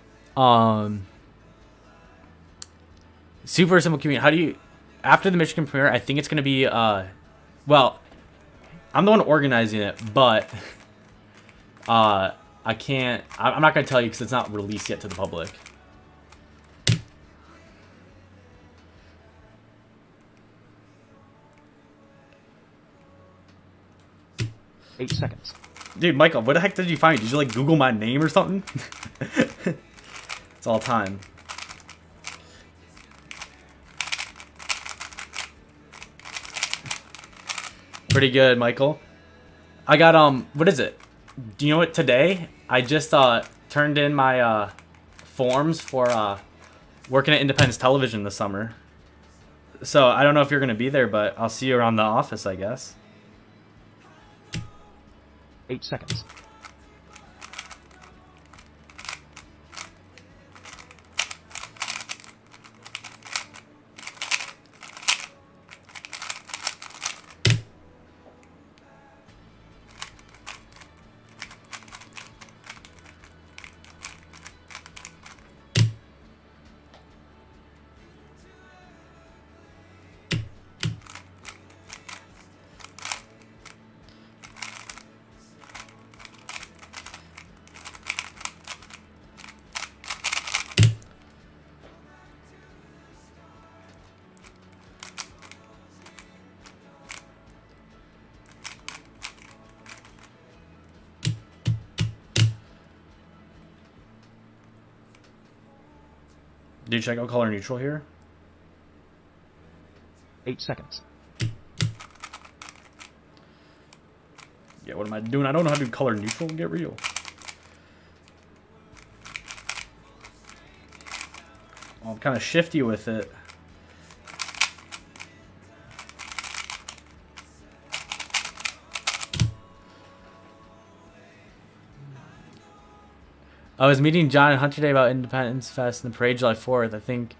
S1: Super simple community. How do you, after the Michigan premiere? I think it's gonna be well, I'm the one organizing it, but I can't. I'm not gonna tell you because it's not released yet to the public.
S2: Eight seconds.
S1: Dude, Michael, what the heck did you find? Did you like Google my name or something? It's all time. Pretty good, Michael. I got what is it? Do you know what, today I just turned in my forms for working at Independence Television this summer. So I don't know if you're gonna be there, but I'll see you around the office, I guess.
S2: 8 seconds.
S1: Did you check out color neutral here?
S2: 8 seconds.
S1: Yeah, what am I doing? I don't know how to do color neutral. Get real. Well, I'm kind of shifty with it. I was meeting John and Hunter today about Independence Fest and the parade July 4th. I think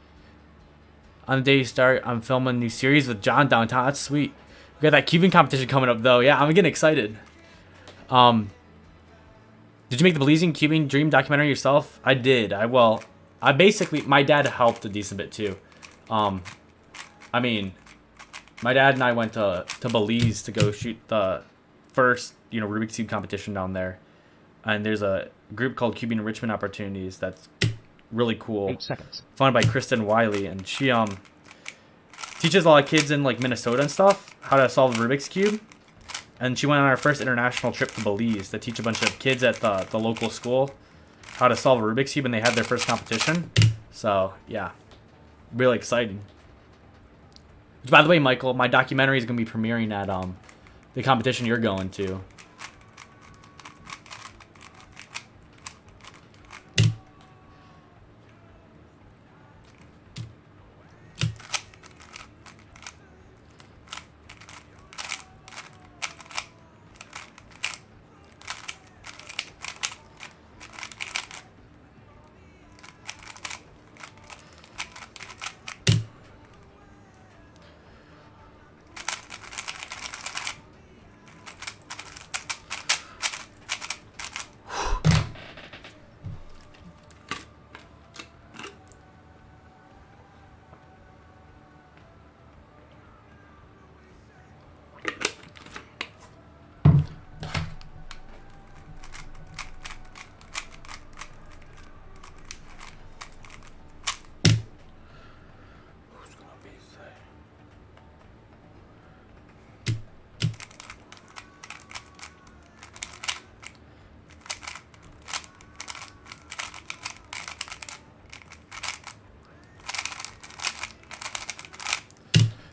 S1: on the day you start, I'm filming a new series with John downtown. That's sweet. We got that Cuban competition coming up, though. Yeah, I'm getting excited. Did you make the Belize Cuban Dream documentary yourself? I did. I basically, my dad helped a decent bit too. I mean, my dad and I went to Belize to go shoot the first, Rubik's Cube competition down there. And there's a group called Cuban Enrichment Opportunities that's really cool.
S2: 8 seconds.
S1: Funded by Kristen Wiley, and she teaches a lot of kids in like Minnesota and stuff how to solve the Rubik's Cube. And she went on our first international trip to Belize to teach a bunch of kids at the local school how to solve a Rubik's Cube, and they had their first competition. So, yeah. Really exciting. Which, by the way, Michael, my documentary is going to be premiering at the competition you're going to.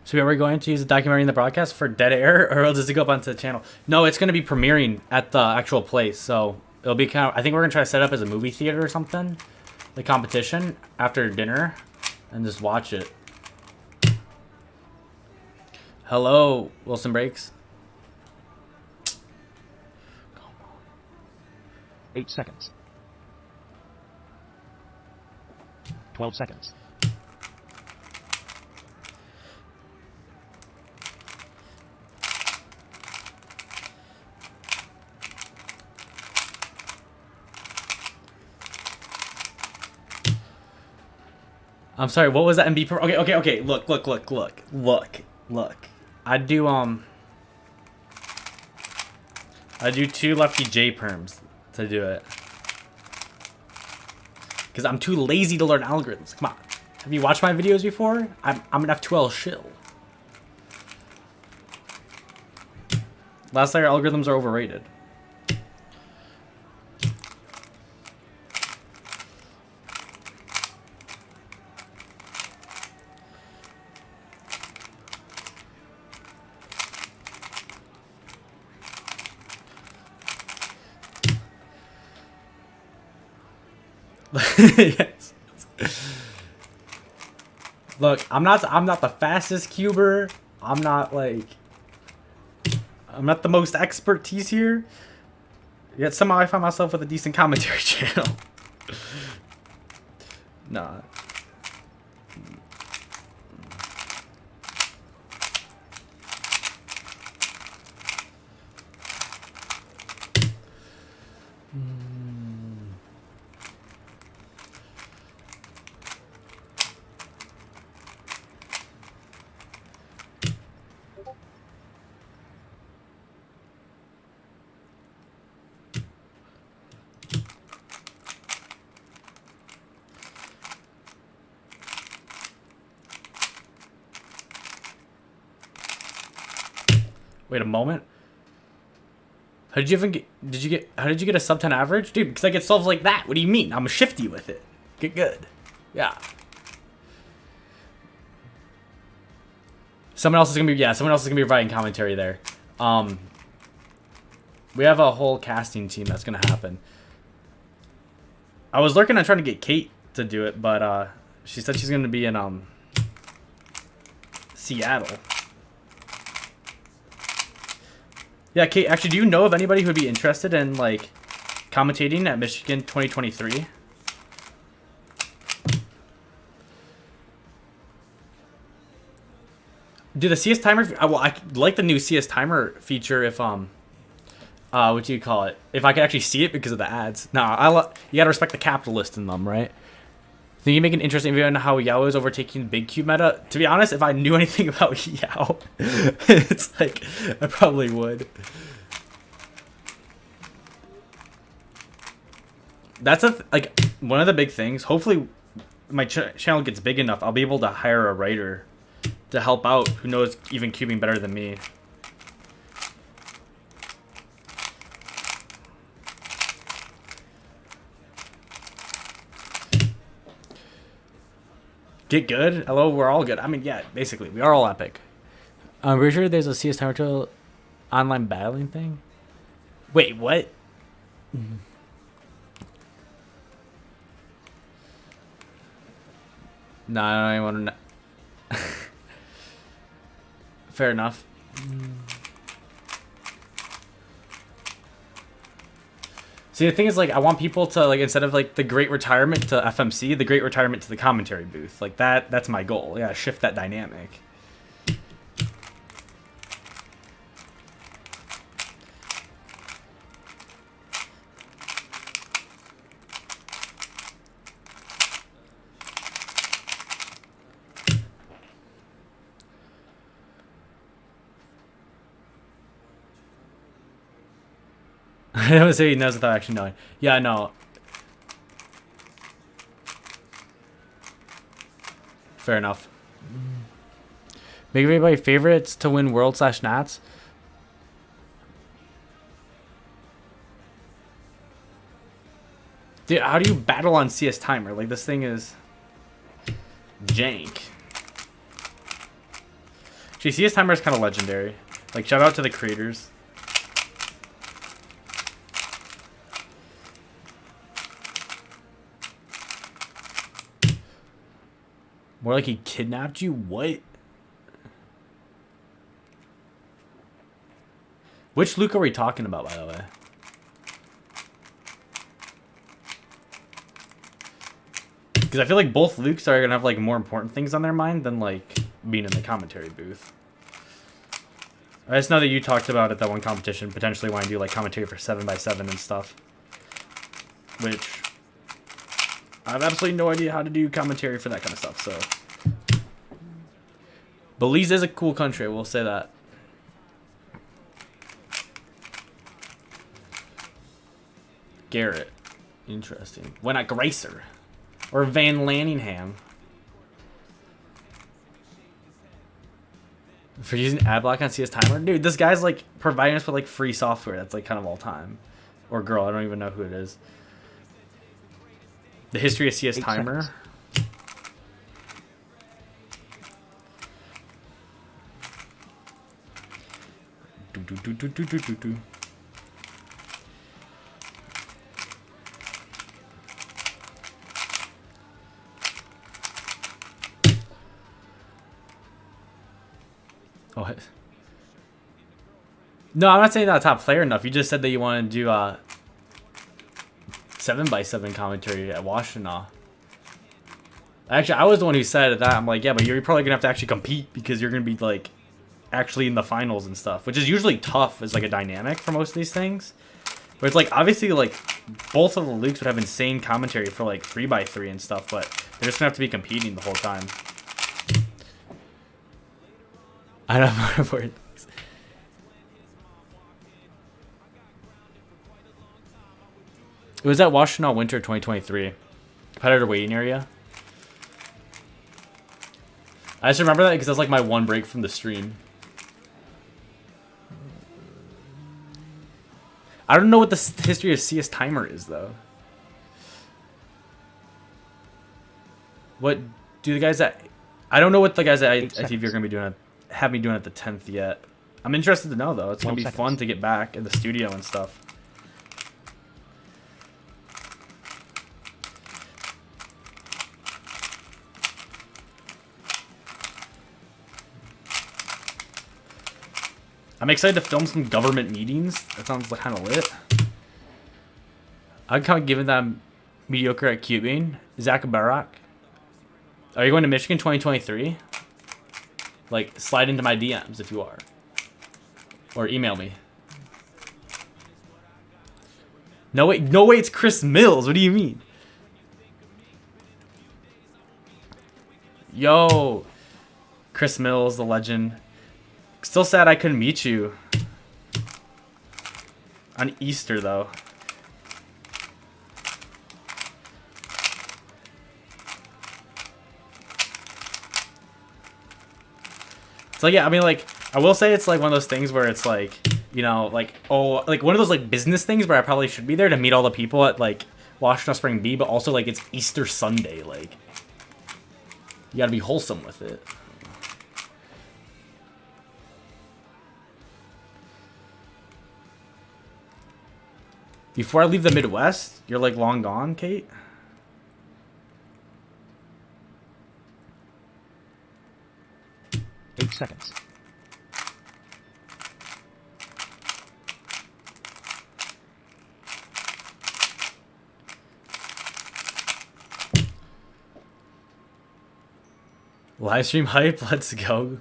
S1: So are we going to use the documentary in the broadcast for dead air, or does it go up onto the channel? No, it's going to be premiering at the actual place. So it'll be I think we're going to try to set up as a movie theater or something, the competition after dinner, and just watch it. Hello, Wilson Breaks.
S2: 8 seconds. 12 seconds.
S1: I'm sorry, what was that MB per? Okay. Look. I do 2 lefty J perms to do it. Because I'm too lazy to learn algorithms. Come on. Have you watched my videos before? I'm an F2L shill. Last year, algorithms are overrated. Yes. Look, I'm not the fastest cuber. I'm not the most expertise here. Yet somehow I find myself with a decent commentary channel. Nah. Wait a moment. How did you get a sub 10 average? Dude, because I get solves like that. What do you mean? I'm a shifty with it. Get good. Yeah. Someone else is gonna be writing commentary there. We have a whole casting team that's gonna happen. I was looking at trying to get Kate to do it, but she said she's gonna be in Seattle. Yeah, Kate. Actually, do you know of anybody who would be interested in like commentating at Michigan 2023? Do the CS timer? Well, I like the new CS timer feature. If what do you call it? If I could actually see it because of the ads. No, you gotta respect the capitalist in them, right? Think you make an interesting video on how Yao is overtaking Big Q meta? To be honest, if I knew anything about Yao, it's like I probably would. That's like one of the big things. Hopefully, my channel gets big enough. I'll be able to hire a writer to help out who knows even cubing better than me. Get good? Hello, we're all good. I mean, yeah, basically, we are all epic. I'm pretty sure there's a CS Timer online battling thing. Wait, what? No, I don't even want to. Fair enough. See, the thing is, like, I want people to, like, instead of, like, the great retirement to FMC, the great retirement to the commentary booth. Like, that's my goal. Yeah, shift that dynamic. I don't say he knows without actually knowing. Yeah, no. Fair enough. Make everybody favorites to win World/Nats. Dude, how do you battle on CS Timer? Like, this thing is jank. Actually, CS Timer is kind of legendary. Like, shout out to the creators. More like he kidnapped you? What? Which Luke are we talking about, by the way? Because I feel like both Lukes are going to have, like, more important things on their mind than, like, being in the commentary booth. I just know that you talked about at that one competition, potentially want to do, like, commentary for 7x7 and stuff. Which I have absolutely no idea how to do commentary for that kind of stuff, so. Belize is a cool country, I will say that. Garrett. Interesting. Why not Gracer? Or Van Lanningham? For using adblock on CS Timer? Dude, this guy's like providing us with like free software that's like kind of all time. Or girl, I don't even know who it is. The history of CS Timer. Do. Oh, no, I'm not saying you're not a top player enough. You just said that you want to do 7x7 commentary at Washtenaw. Actually, I was the one who said that. I'm like, yeah, but you're probably gonna have to actually compete because you're gonna be like actually in the finals and stuff, which is usually tough as like a dynamic for most of these things. But it's like obviously like both of the Lukes would have insane commentary for like 3x3 and stuff, but they're just gonna have to be competing the whole time. I don't know more important things. It was at Washtenaw Winter 2023. Competitor waiting area. I just remember that because that's like my one break from the stream. I don't know what the history of CS Timer is, though. What do the guys at... I don't know what the guys at ITV are going to be doing have me doing it the 10th yet. I'm interested to know though. It's gonna
S2: 12
S1: be
S2: seconds.
S1: fun to get back in the studio and stuff. I'm excited to film some government meetings. That sounds like kind of lit. I'm kind of giving them mediocre at cubing. Zach Barak. Are you going to Michigan 2023? Like, slide into my DMs if you are. Or email me. No way, it's Chris Mills. What do you mean? Yo, Chris Mills, the legend. Still sad I couldn't meet you on Easter though. So yeah, I mean, like, I will say it's like one of those things where it's like, you know, like, oh, like one of those like business things where I probably should be there to meet all the people at like Washington Spring B, but also like it's Easter Sunday, like you gotta be wholesome with it. Before I leave the Midwest, you're like long gone, Kate?
S2: Eight seconds.
S1: Live stream hype, let's go.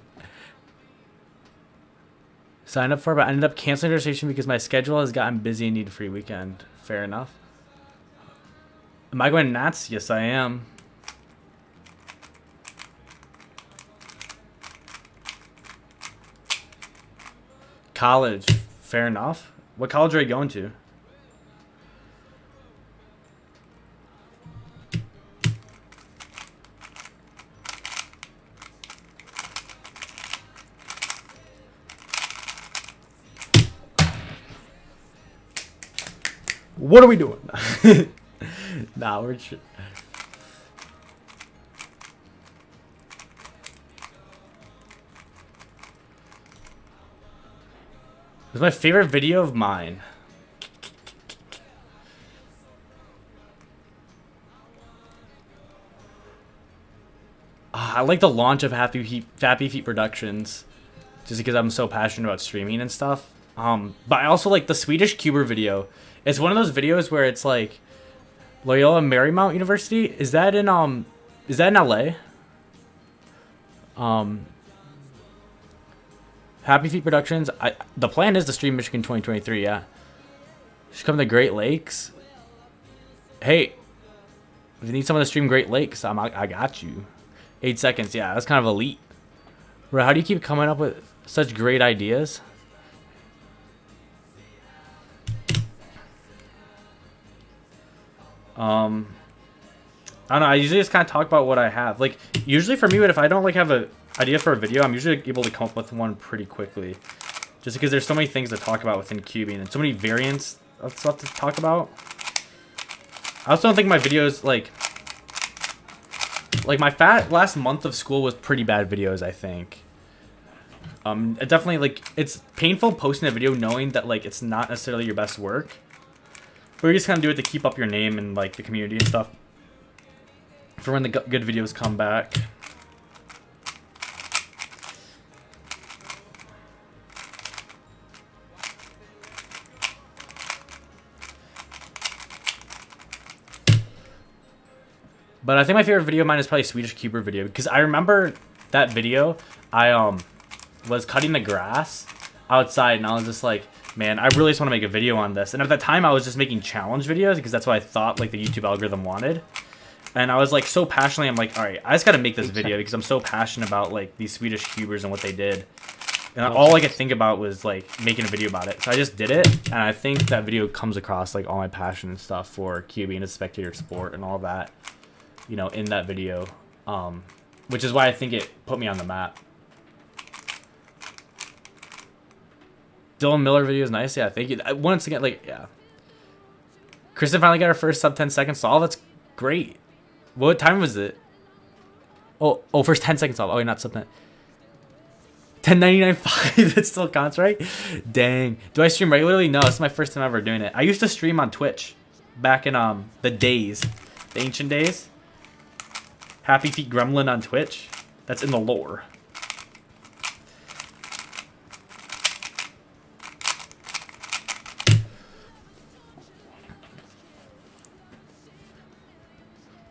S1: Signed up for it, but I ended up canceling registration because my schedule has gotten busy and need a free weekend. Fair enough. Am I going to Nats? Yes, I am. College. Fair enough. What college are you going to? What are we doing? Nah, we're... This is my favorite video of mine. I like the launch of Happy Feet Productions, just because I'm so passionate about streaming and stuff. But I also like the Swedish Cuber video. It's one of those videos where it's like Loyola Marymount University. Is that in LA? Happy Feet Productions. The plan is to stream Michigan 2023. Yeah, should come to Great Lakes. Hey, if you need someone to stream Great Lakes, I got you. 8 seconds. Yeah, that's kind of elite. Bro, how do you keep coming up with such great ideas? I don't know. I usually just kind of talk about what I have. Like, usually for me, if I don't like have an idea for a video, I'm usually able to come up with one pretty quickly. Just because there's so many things to talk about within cubing and so many variants of stuff to talk about. I also don't think my videos like my last month of school was pretty bad videos, I think. It definitely, like, it's painful posting a video knowing that like it's not necessarily your best work. But you just kind of do it to keep up your name and like the community and stuff for when the good videos come back. But I think my favorite video of mine is probably Swedish Cuber video, because I remember that video. I was cutting the grass outside and I was just like, man, I really just want to make a video on this. And at the time I was just making challenge videos because that's what I thought like the YouTube algorithm wanted. And I was like so passionately, I'm like, all right, I just got to make this video because I'm so passionate about like these Swedish cubers and what they did. And all I could think about was like making a video about it. So I just did it. And I think that video comes across like all my passion and stuff for cubing and spectator sport and all that, you know, in that video. Which is why I think it put me on the map. Dylan Miller video is nice. Yeah, thank you. Once again, like, yeah. Kristen finally got her first sub 10 seconds solve. That's great. What time was it? Oh, first 10 seconds solve. Oh, you're not sub 10. 10.99.5. It still counts, right? Dang. Do I stream regularly? No, this is my first time ever doing it. I used to stream on Twitch back in the days, the ancient days. Happy Feet Gremlin on Twitch. That's in the lore.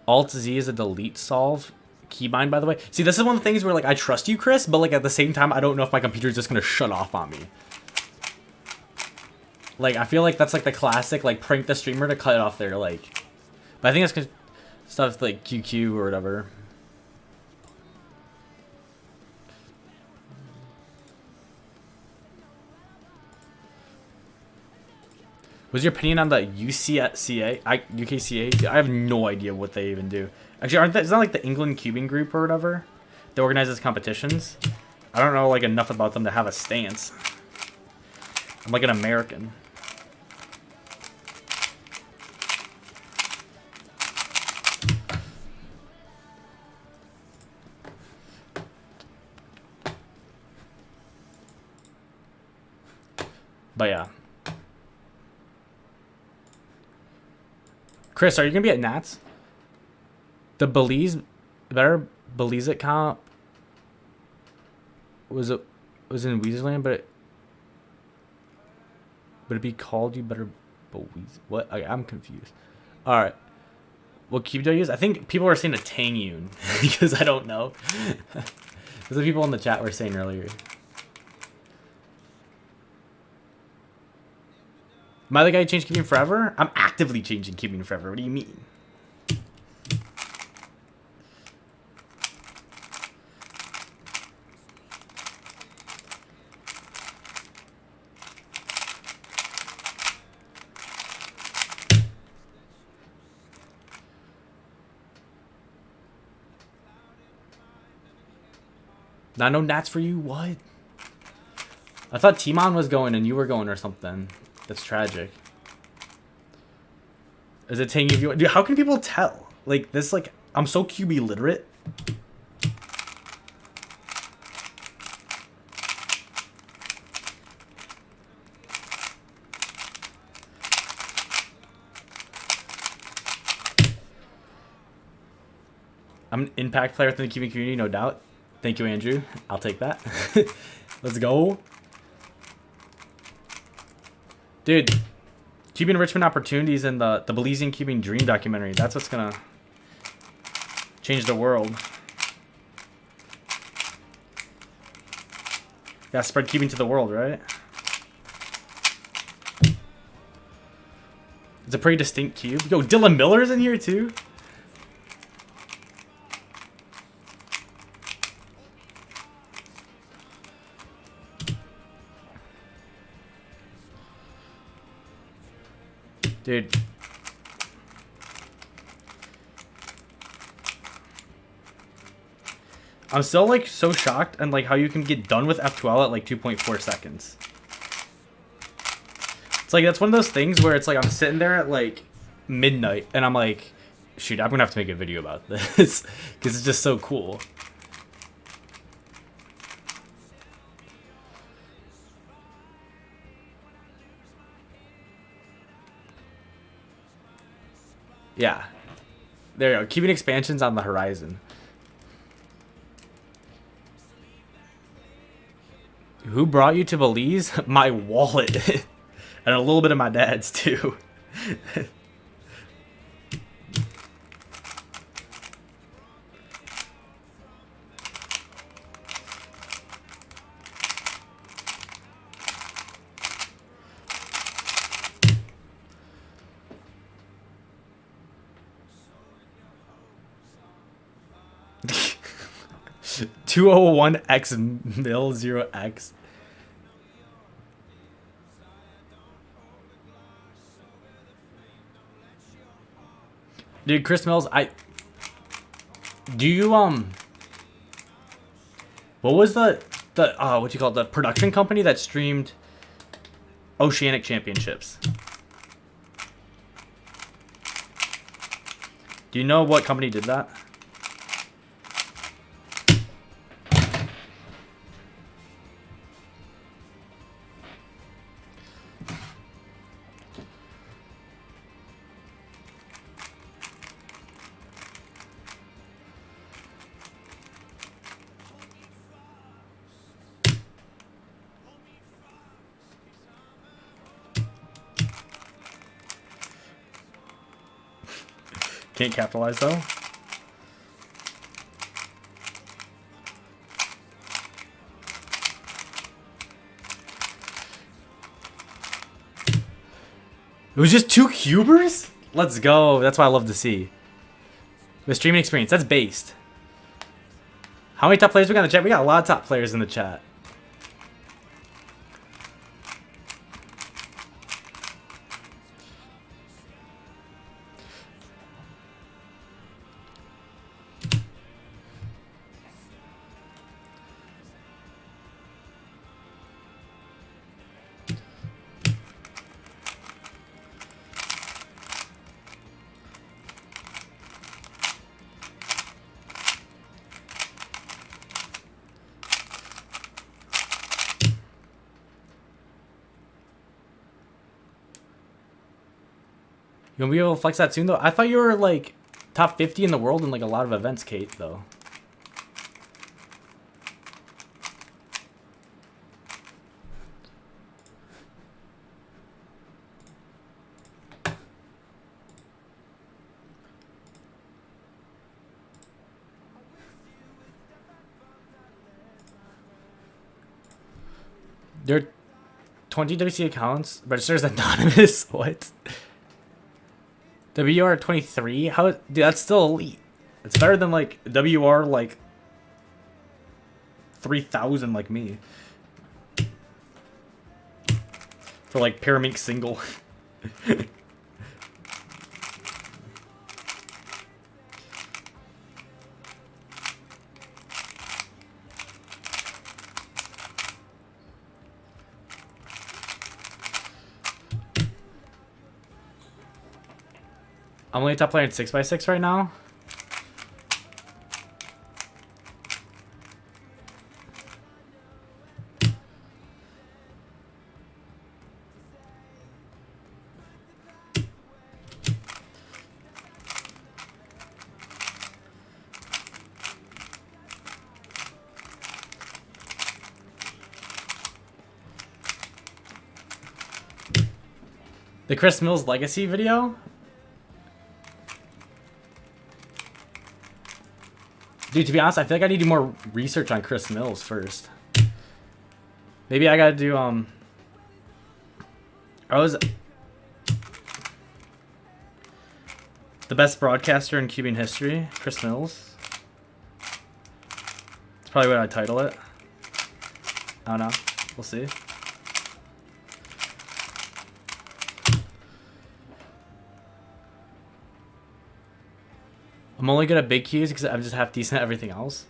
S1: Alt Z is a delete solve. Keybind, by the way. See, this is one of the things where, like, I trust you, Chris, but, like, at the same time, I don't know if my computer is just going to shut off on me. Like, I feel like that's, like, the classic, like, prank the streamer to cut it off there, like. But I think that's because stuff like QQ or whatever. What's your opinion on the UKCA? I have no idea what they even do. Actually, aren't that, is that like the England Cubing Group or whatever that organizes competitions? I don't know like enough about them to have a stance. I'm like an American. But yeah. Chris, are you gonna be at Nats? The Belize Belize comp was in Weezerland, but it be called You Better Belize? What? I'm confused. All right. What cube do I use? I think people were saying a Tang Yun because I don't know. There's the people in the chat were saying earlier. Am I the guy who changed keeping forever? I'm actively changing keeping forever. What do you mean? Not no Nats for you? What? I thought Timon was going and you were going or something. That's tragic. Is it taking you? Dude, how can people tell? Like this, like I'm so QB literate. I'm an impact player within the QB community, no doubt. Thank you, Andrew. I'll take that. Let's go. Dude, cubing enrichment opportunities in the Belizean cubing dream documentary. That's what's gonna change the world. Gotta spread cubing to the world, right? It's a pretty distinct cube. Yo, Dylan Miller's in here too. Dude. I'm still like so shocked and like how you can get done with F12 at like 2.4 seconds. It's like that's one of those things where it's like I'm sitting there at like midnight and I'm like, shoot, I'm gonna have to make a video about this because it's just so cool. Yeah. There you go. Keeping expansions on the horizon. Who brought you to Belize? My wallet. And a little bit of my dad's too. $201X mil 0X. Dude, Chris Mills, do you what was the what you call it, the production company that streamed Oceanic Championships? Do you know what company did that? Can't capitalize though. It was just 2 cubers? Let's go. That's what I love to see. The streaming experience. That's based. How many top players we got in the chat? We got a lot of top players in the chat. You gonna be able to flex that soon though? I thought you were like top 50 in the world in like a lot of events, Kate, though. There are 20 WC accounts registered as anonymous. What? WR 23? How? Dude, that's still elite. It's better than like WR like 3,000 like me. For like Paramink single. I'm only top player in 6x6 right now. The Chris Mills Legacy video? Dude, to be honest, I feel like I need to do more research on Chris Mills first. Maybe I gotta do, the best broadcaster in Cuban history, Chris Mills. That's probably what I'd title it. I don't know. We'll see. I'm only good at big cues because I'm just half decent at everything else.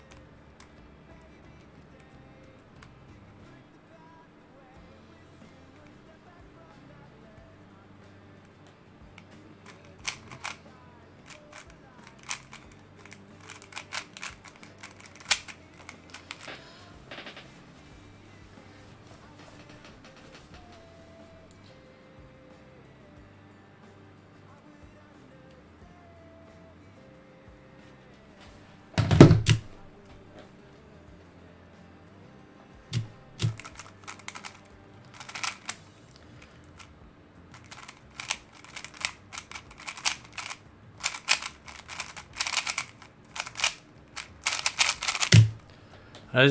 S1: I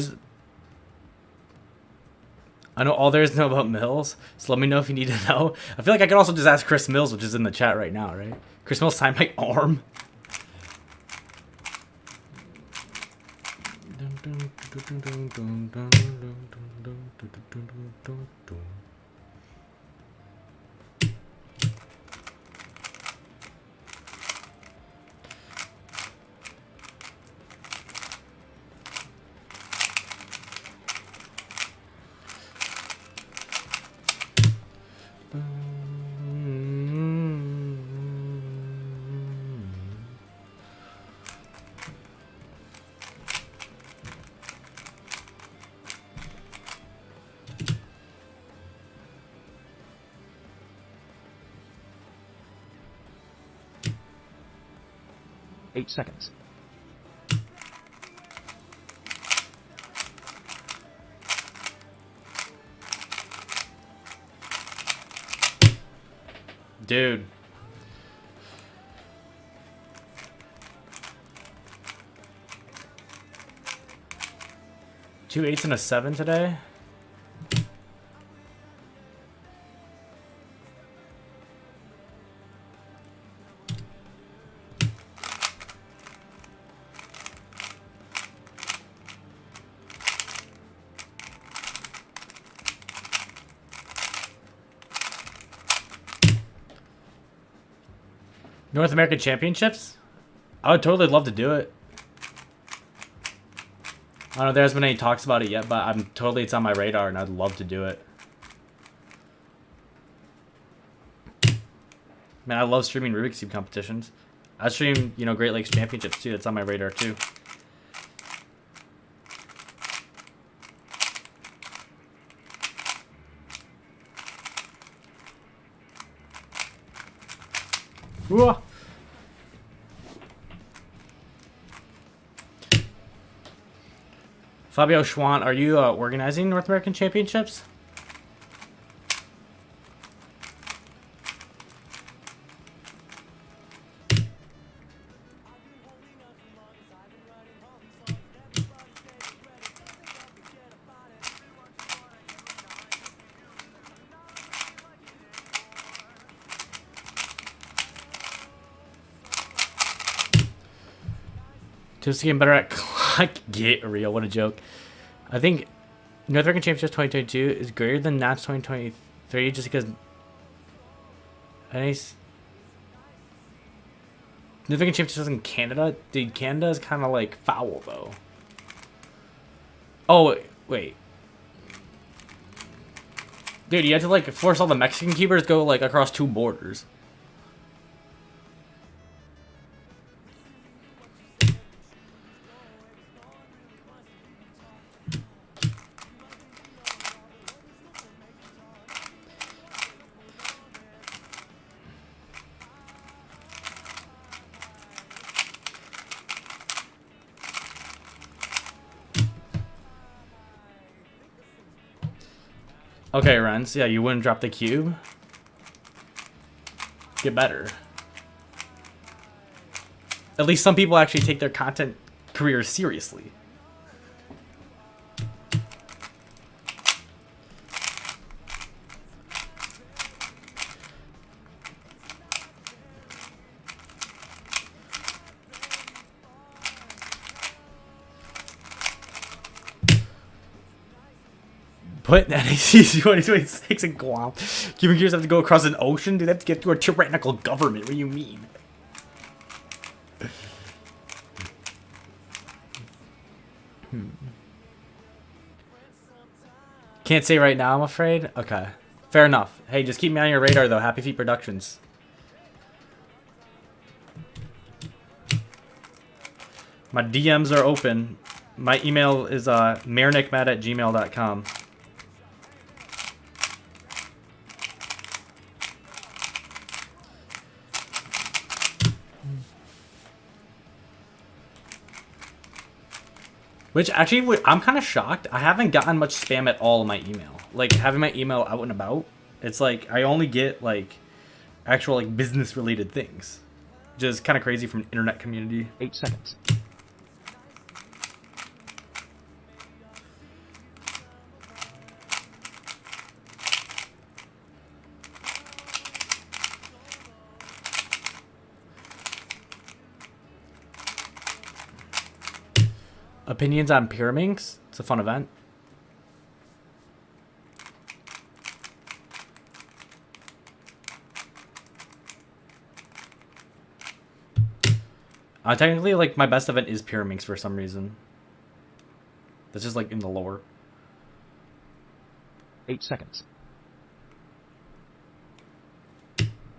S1: know all there is to know about Mills, so let me know if you need to know. I feel like I could also just ask Chris Mills, which is in the chat right now, right? Chris Mills signed my arm.
S2: Eight seconds.
S1: Dude. Two 8s and a 7 today. North American Championships? I would totally love to do it. I don't know if there hasn't been any talks about it yet, but it's on my radar and I'd love to do it. Man, I love streaming Rubik's Cube competitions. I stream, you know, Great Lakes Championships too. That's on my radar too. Ooh. Fabio Schwann, are you organizing North American Championships? Just getting better at clock. Get real. What a joke. I think North American Championships 2022 is greater than Nats 2023 just because North American Championships in Canada. Dude, Canada is kind of like foul though. Oh, wait. Dude, you have to like force all the Mexican keepers to go like across 2 borders. Okay, Renz. Yeah, you wouldn't drop the cube. Get better. At least some people actually take their content careers seriously. Put NAC's 2026 in Guam. Cuban Gears have to go across an ocean? Do they have to get through a tyrannical government? What do you mean? Can't say right now, I'm afraid. Okay. Fair enough. Hey, just keep me on your radar, though. Happy Feet Productions. My DMs are open. My email is marnickmatt@gmail.com. Which actually, I'm kind of shocked. I haven't gotten much spam at all in my email. Like, having my email out and about, it's like, I only get, like, actual, like, business-related things. Which is kind of crazy from an internet community.
S2: 8 seconds.
S1: Opinions on Pyraminx? It's a fun event. Technically, like, my best event is Pyraminx for some reason. That's just, like, in the lore.
S2: 8 seconds.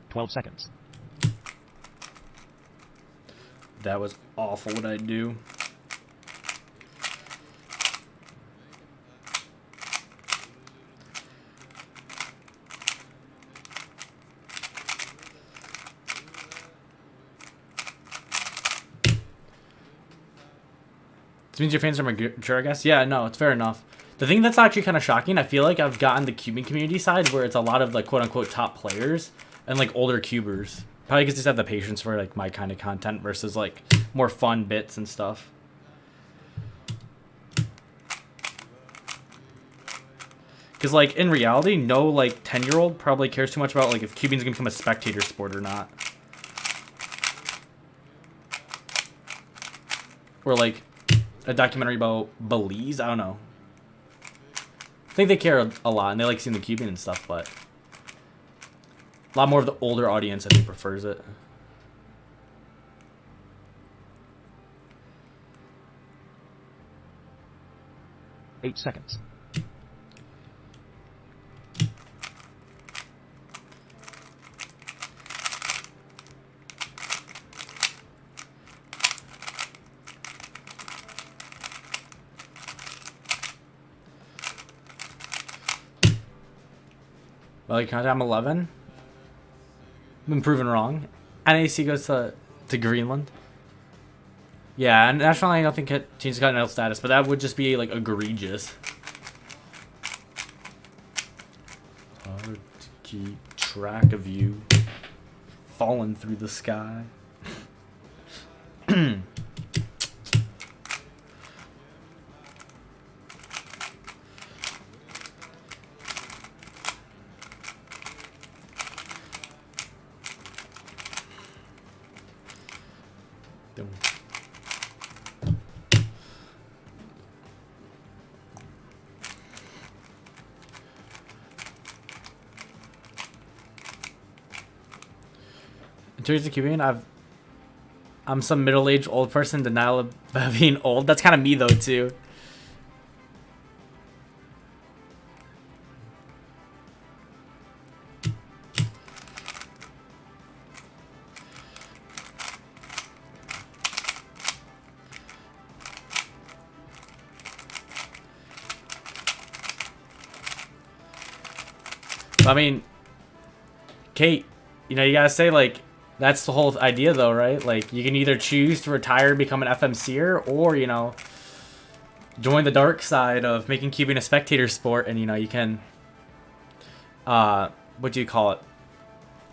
S2: 12 seconds.
S1: That was awful what I do. This means your fans are mature, I guess. Yeah, no, it's fair enough. The thing that's actually kind of shocking, I feel like I've gotten the cubing community side where it's a lot of, like, quote-unquote top players and, like, older cubers. Probably because they just have the patience for, like, my kind of content versus, like, more fun bits and stuff. Because, like, in reality, no, like, 10-year-old probably cares too much about, like, if cubing's gonna become a spectator sport or not. Or, like, a documentary about Belize. I don't know. I think they care a lot, and they like seeing the cubing and stuff, but a lot more of the older audience, I think, prefers it.
S2: Eight seconds.
S1: Well, you count, I'm 11. Been proven wrong. NAC goes to Greenland. Yeah, and nationally, I don't think it changes continental status, but that would just be, like, egregious. Hard to keep track of you falling through the sky. In terms of cubing, I'm some middle-aged old person denial of being old. That's kind of me though too. I mean, Kate, you know, you gotta say, like, that's the whole idea though, right? Like, you can either choose to retire, become an FMCer, or, you know, join the dark side of making cubing a spectator sport, and, you know, you can, what do you call it?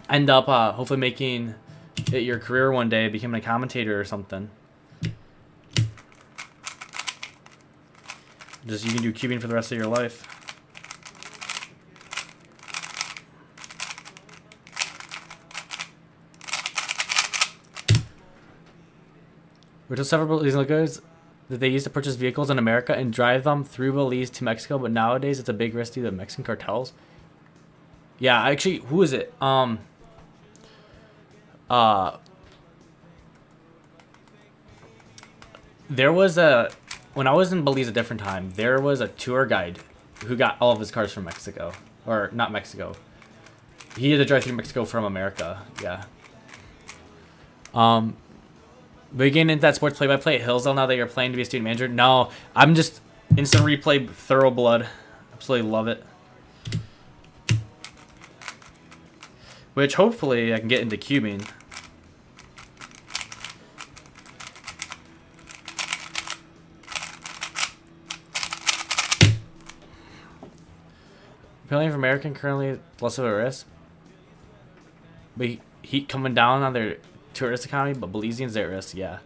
S1: End up, hopefully making it your career one day, becoming a commentator or something. Just, you can do cubing for the rest of your life. We're told several Belize locals that they used to purchase vehicles in America and drive them through Belize to Mexico, but nowadays it's a big risk to the Mexican cartels. Yeah, actually, who is it? There was when I was in Belize a different time, there was a tour guide who got all of his cars from Mexico. Or, not Mexico. He had to drive through Mexico from America, yeah. But you getting into that sports play-by-play at Hillsdale now that you're playing to be a student manager? No, I'm just instant replay thoroughblood. Absolutely love it. Which hopefully I can get into cubing. Apparently for American currently less of a risk. But heat coming down on their tourist economy, but Belizeans are at risk, yeah.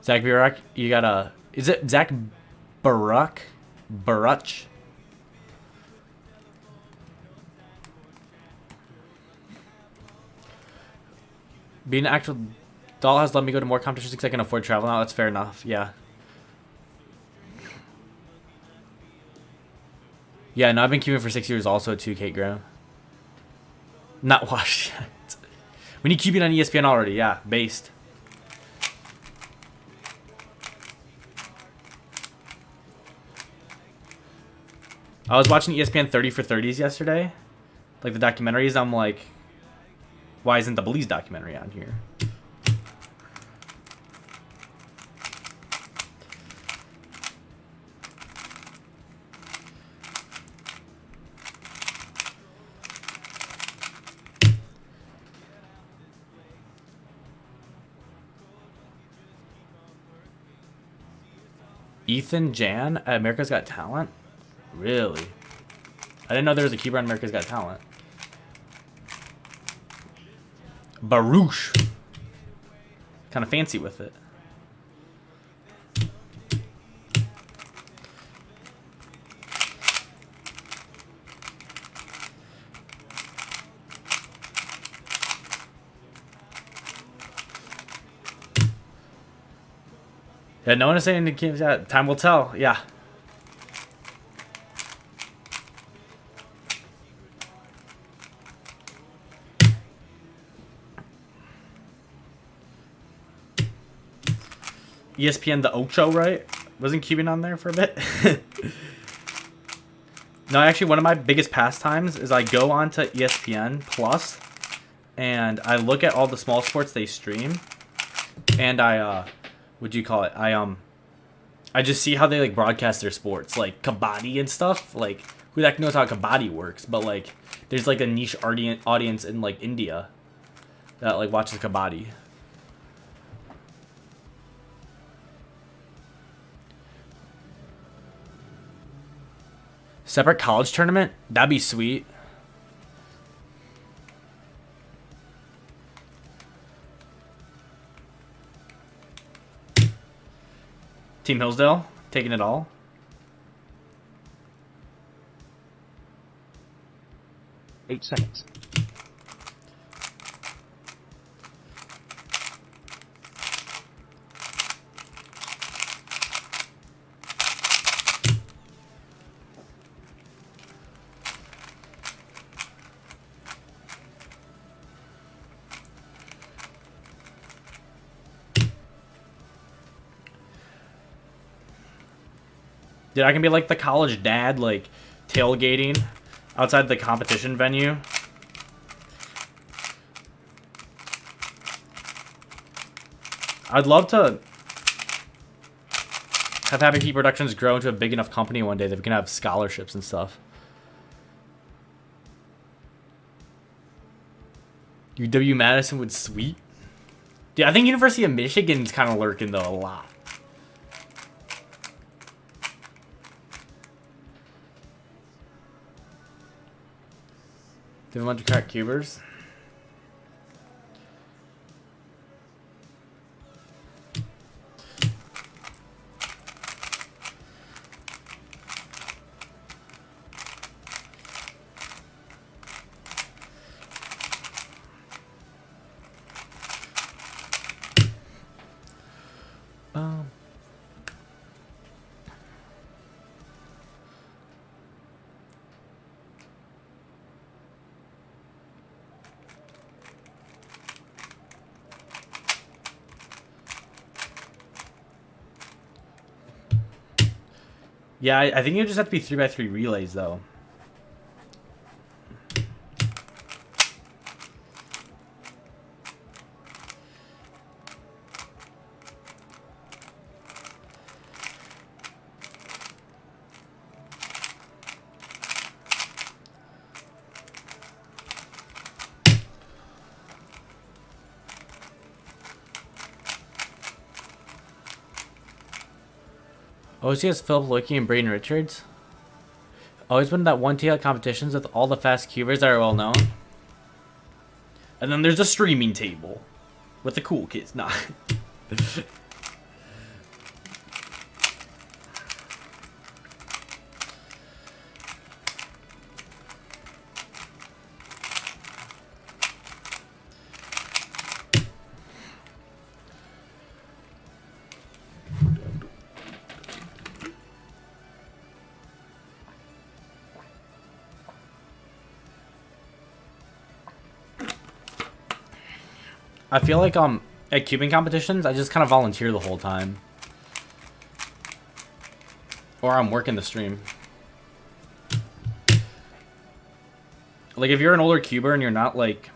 S1: Zach Baruch, you got a... Is it Zach Baruch? Baruch? Being an actual doll has let me go to more competitions because I can afford travel now. That's fair enough, yeah. Yeah, no, I've been queuing for 6 years also too, Kate Graham. Not washed yet. We need cubing on ESPN already, yeah, based. I was watching ESPN 30 for 30s yesterday. Like the documentaries, I'm like, why isn't the Belize documentary on here? Ethan Jan at America's Got Talent? Really? I didn't know there was a keeper on America's Got Talent. Baruch. Kind of fancy with it. Yeah, no one is saying the games. Yeah, time will tell. Yeah. ESPN The Ocho, right? Wasn't Cuban on there for a bit? No, actually, one of my biggest pastimes is I go onto ESPN Plus and I look at all the small sports they stream, and what do you call it? I just see how they like broadcast their sports, like kabaddi and stuff. Like, who the heck knows how kabaddi works? But like, there's like a niche audience in like India that like watches kabaddi. Separate college tournament? That'd be sweet. Team Hillsdale taking it all.
S2: 8 seconds.
S1: Dude, I can be like the college dad, like tailgating outside the competition venue. I'd love to have Happy Feet Productions grow into a big enough company one day that we can have scholarships and stuff. UW Madison would sweep. Dude, I think University of Michigan's kind of lurking though a lot. Do a bunch of crack cubers. Yeah, I think you just have to be 3x3 relays though. OCS Philip Loki and Braden Richards. Always been that one TL competitions with all the fast cubers that are well known. And then there's a streaming table with the cool kids. Nah. I feel like at cubing competitions, I just kind of volunteer the whole time. Or I'm working the stream. Like, if you're an older cuber and you're not, like,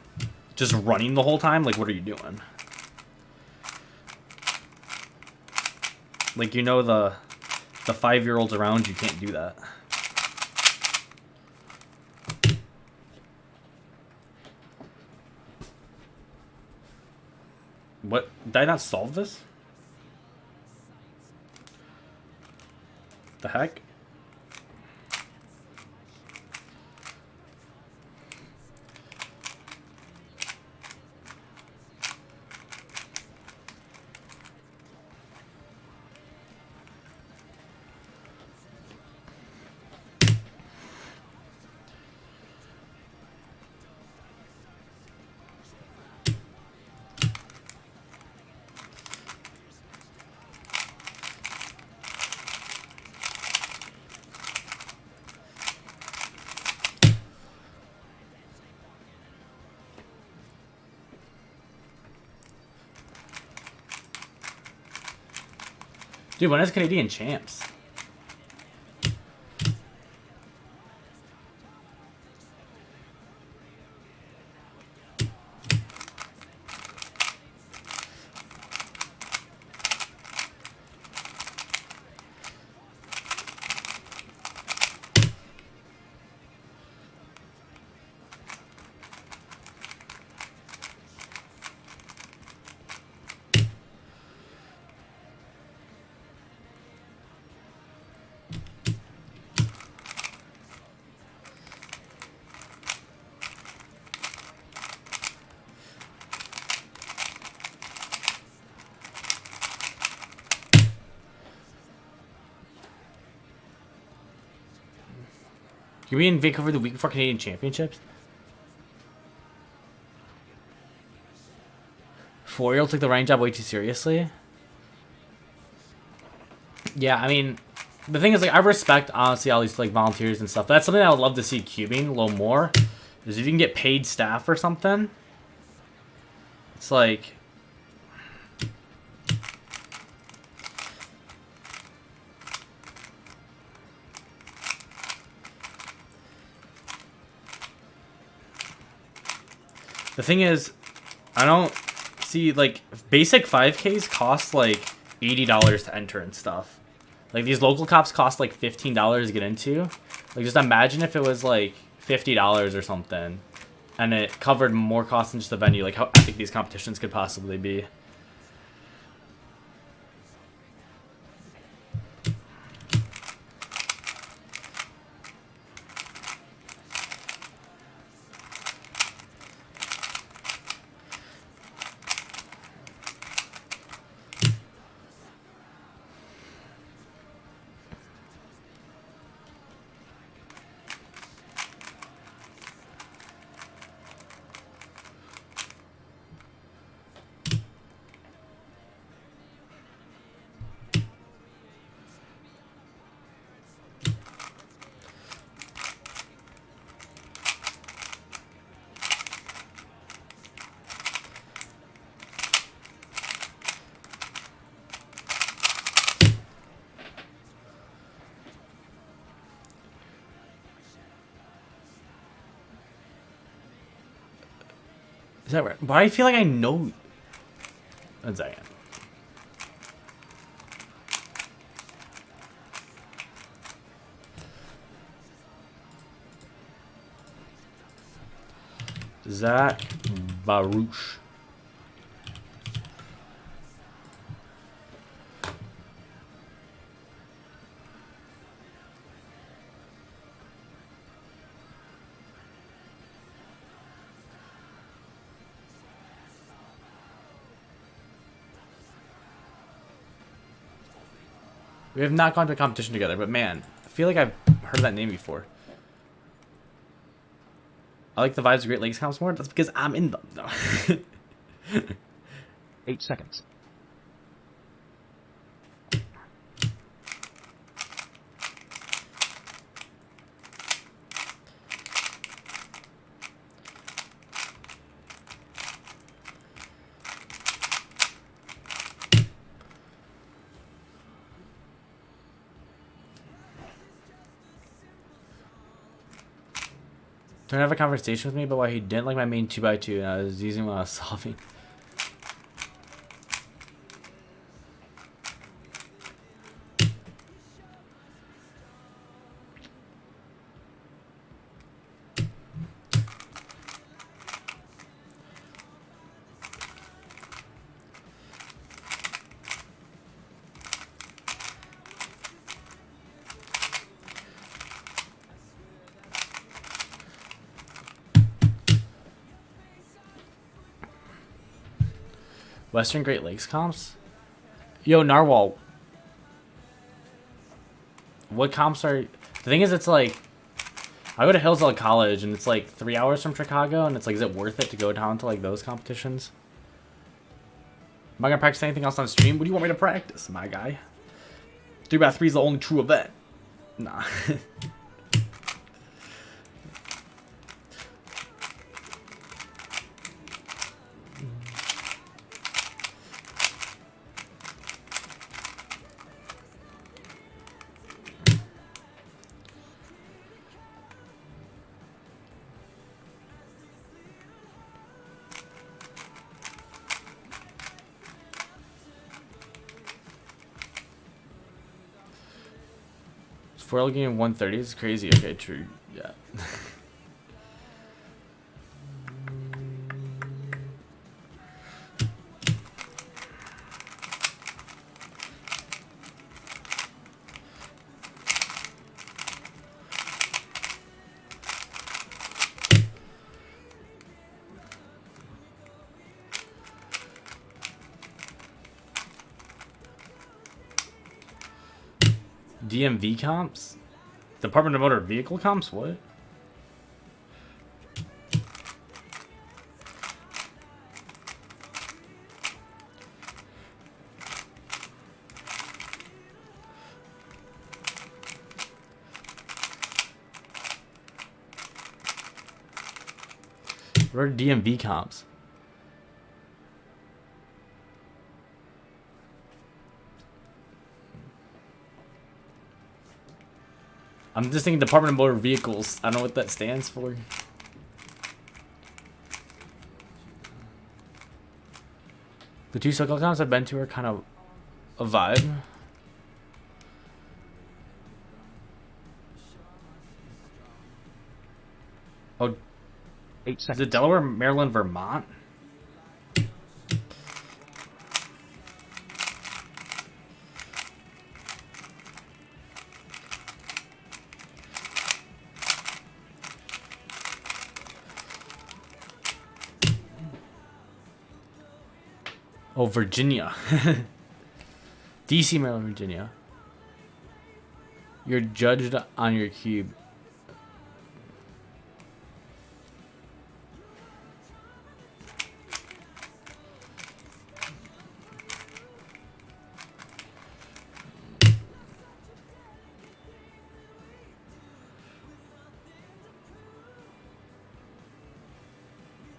S1: just running the whole time, like, what are you doing? Like, you know the 5-year-olds around you can't do that. What? Did I not solve this? The heck? Dude, when is Canadian champs? You're in Vancouver the week before Canadian Championships? 4-year-old took the writing job way too seriously? Yeah, I mean, the thing is, like, I respect, honestly, all these, like, volunteers and stuff. That's something I would love to see cubing a little more. Is if you can get paid staff or something. It's like... The thing is, I don't see, like, basic 5Ks cost, like, $80 to enter and stuff. Like, these local cops cost, like, $15 to get into. Like, just imagine if it was, like, $50 or something. And it covered more costs than just the venue. Like, how epic these competitions could possibly be. Is that right? But I feel like I know... One second. Zach Baruch. We have not gone to a competition together, but man, I feel like I've heard that name before. I like the vibes of Great Lakes comps more. That's because I'm in them. No.
S2: 8 seconds.
S1: Trying to have a conversation with me about why he didn't like my main 2x2 and I was using when I was solving. Western Great Lakes comps? Yo, Narwhal. What comps are... The thing is, it's like... I go to Hillsdale College, and it's like 3 hours from Chicago, and it's like, is it worth it to go down to like those competitions? Am I going to practice anything else on stream? What do you want me to practice, my guy? 3x3 is the only true event. Nah. 4L game 130 is crazy. Okay, true. Yeah. DMV comps? Department of Motor Vehicle comps? What? What are DMV comps? I'm just thinking Department of Motor Vehicles. I don't know what that stands for. The two cycle comps I've been to are kind of a vibe. Oh,
S2: 8
S1: is
S2: seconds.
S1: it Delaware, Maryland, Vermont? Oh, Virginia. DC, Maryland, Virginia. You're judged on your cube.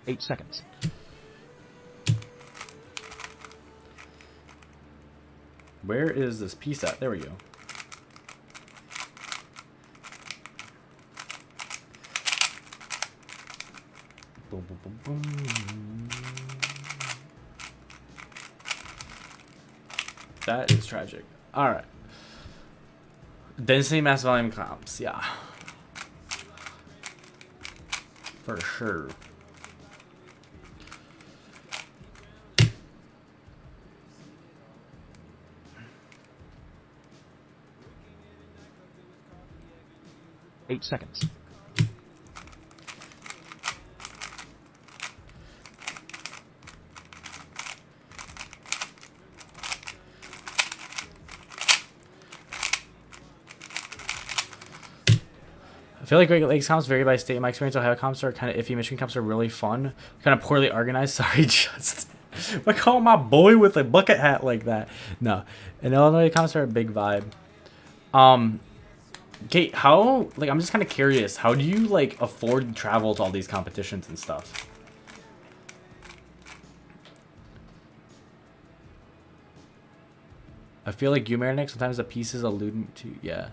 S2: Eight seconds.
S1: Where is this piece at? There we go. Boom, boom, boom, boom. That is tragic. All right. Density mass volume comps. Yeah. For sure.
S2: Eight seconds.
S1: I feel like Great Lakes comps vary by state. In my experience, Ohio comps are kind of iffy. Michigan comps are really fun. Kind of poorly organized. Sorry, just I call my boy with a bucket hat like that. No. And Illinois comps are a big vibe. Kate, how, like, I'm just kind of curious. How do you, like, afford travel to all these competitions and stuff? I feel like you, Marinick, sometimes the pieces allude to, yeah.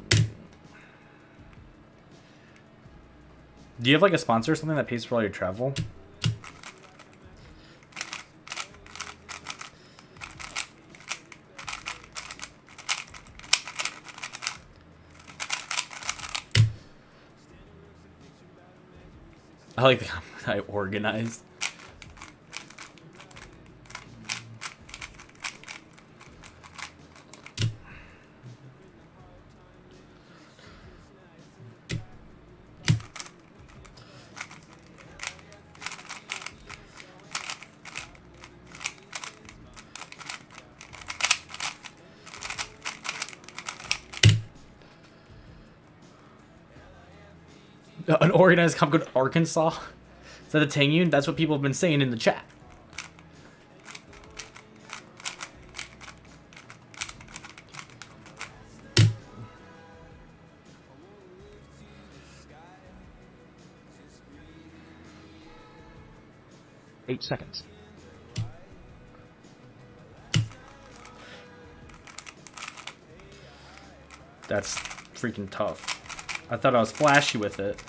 S1: Do you have, like, a sponsor or something that pays for all your travel? I like the I organized. An organized comp called Arkansas? Is that the Tang Union? That's what people have been saying in the chat.
S2: Eight seconds.
S1: That's freaking tough. I thought I was flashy with it.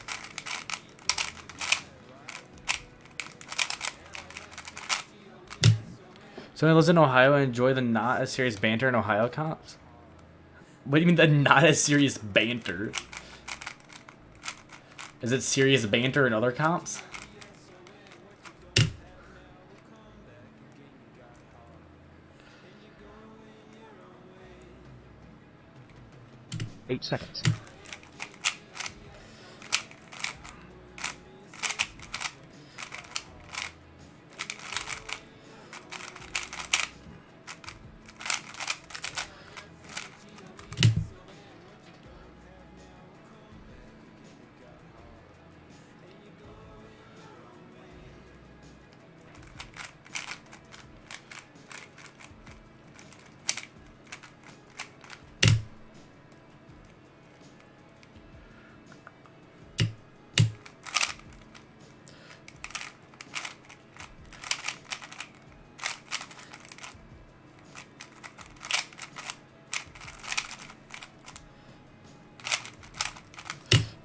S1: So I lives in Ohio and enjoy the not as serious banter in Ohio comps. What do you mean that not as serious banter? Is it serious banter in other comps?
S2: Eight seconds.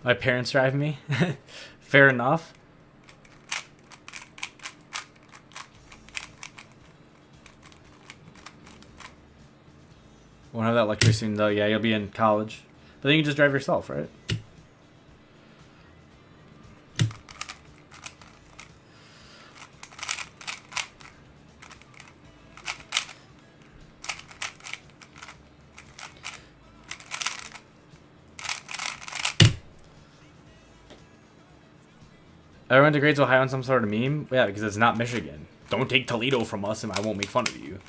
S1: My parents drive me. Fair enough. Won't have that luxury soon though. Yeah, you'll be in college. But then you can just drive yourself, right? Everyone degrades Ohio on some sort of meme? Yeah, because it's not Michigan. Don't take Toledo from us and I won't make fun of you.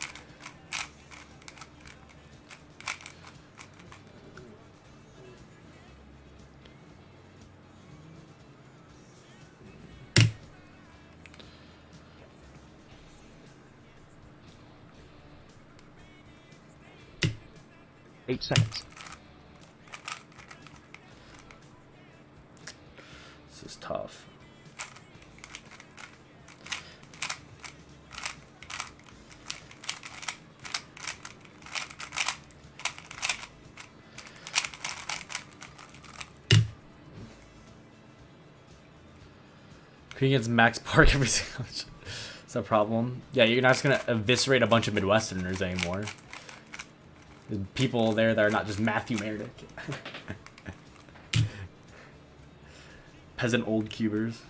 S2: Eight seconds.
S1: This is tough. Competing against Max Park every single match. It's a problem. Yeah, you're not just gonna eviscerate a bunch of Midwesterners anymore. There's people there that are not just Matthew Meredith. Peasant old cubers.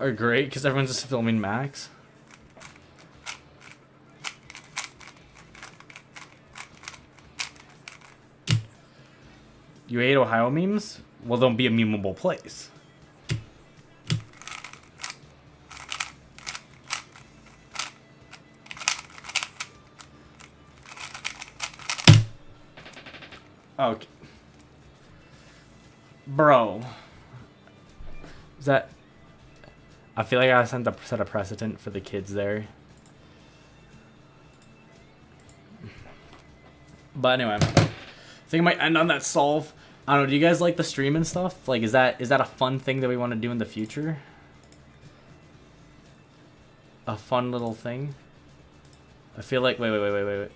S1: Are great because everyone's just filming Max. You hate Ohio memes? Well, don't be a memeable place. Okay. Bro. Is that... I feel like I set a precedent for the kids there. But anyway, I think I might end on that solve. I don't know. Do you guys like the stream and stuff? Like, is that a fun thing that we want to do in the future? A fun little thing. I feel like wait. Let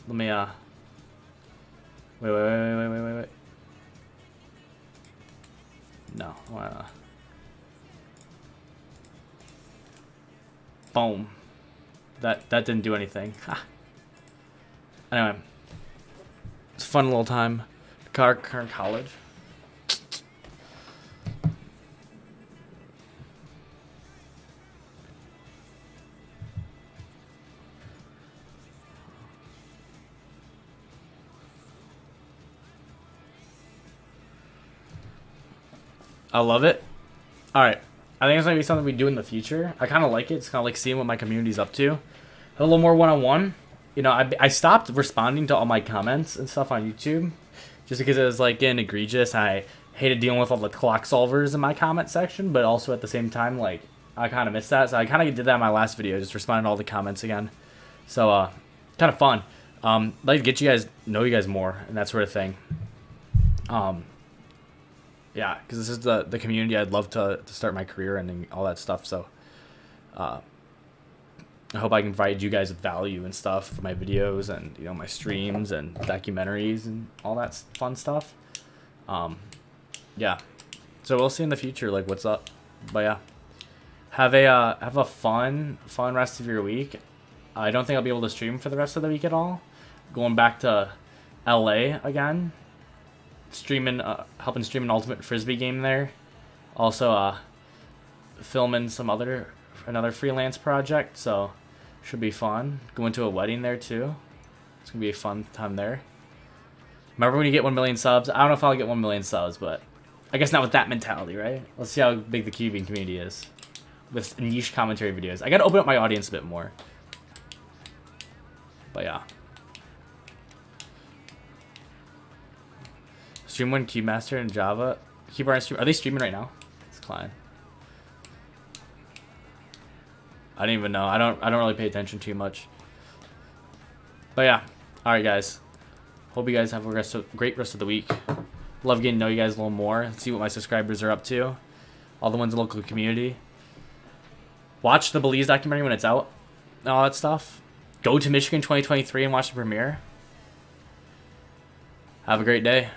S1: me wait. No. Boom. That didn't do anything. Anyway, it's a fun little time. Current college. I love it. All right. I think it's going to be something we do in the future. I kind of like it. It's kind of like seeing what my community's up to. A little more one-on-one. You know, I stopped responding to all my comments and stuff on YouTube just because it was, like, getting egregious. I hated dealing with all the clock solvers in my comment section, but also at the same time, like, I kind of missed that. So I kind of did that in my last video, just responding to all the comments again. So, kind of fun. Like to get you guys, know you guys more and that sort of thing. Yeah, because this is the community I'd love to start my career in and all that stuff. So, I hope I can provide you guys with value and stuff for my videos and my streams and documentaries and all that fun stuff. Yeah. So we'll see in the future like what's up. But yeah, have a fun rest of your week. I don't think I'll be able to stream for the rest of the week at all. Going back to LA again. Streaming, helping stream an Ultimate Frisbee game there. Also, filming another freelance project. So, should be fun. Going to a wedding there too. It's gonna be a fun time there. Remember when you get 1 million subs? I don't know if I'll get 1 million subs, but I guess not with that mentality, right? Let's see how big the cubing community is with niche commentary videos. I gotta open up my audience a bit more. But yeah. Stream one Cube Master in Java. Keyboard and stream. Are they streaming right now? It's Klein. I don't even know. I don't really pay attention too much. But yeah. Alright guys. Hope you guys have a great rest of the week. Love getting to know you guys a little more. See what my subscribers are up to. All the ones in the local community. Watch the Belize documentary when it's out. And all that stuff. Go to Michigan 2023 and watch the premiere. Have a great day.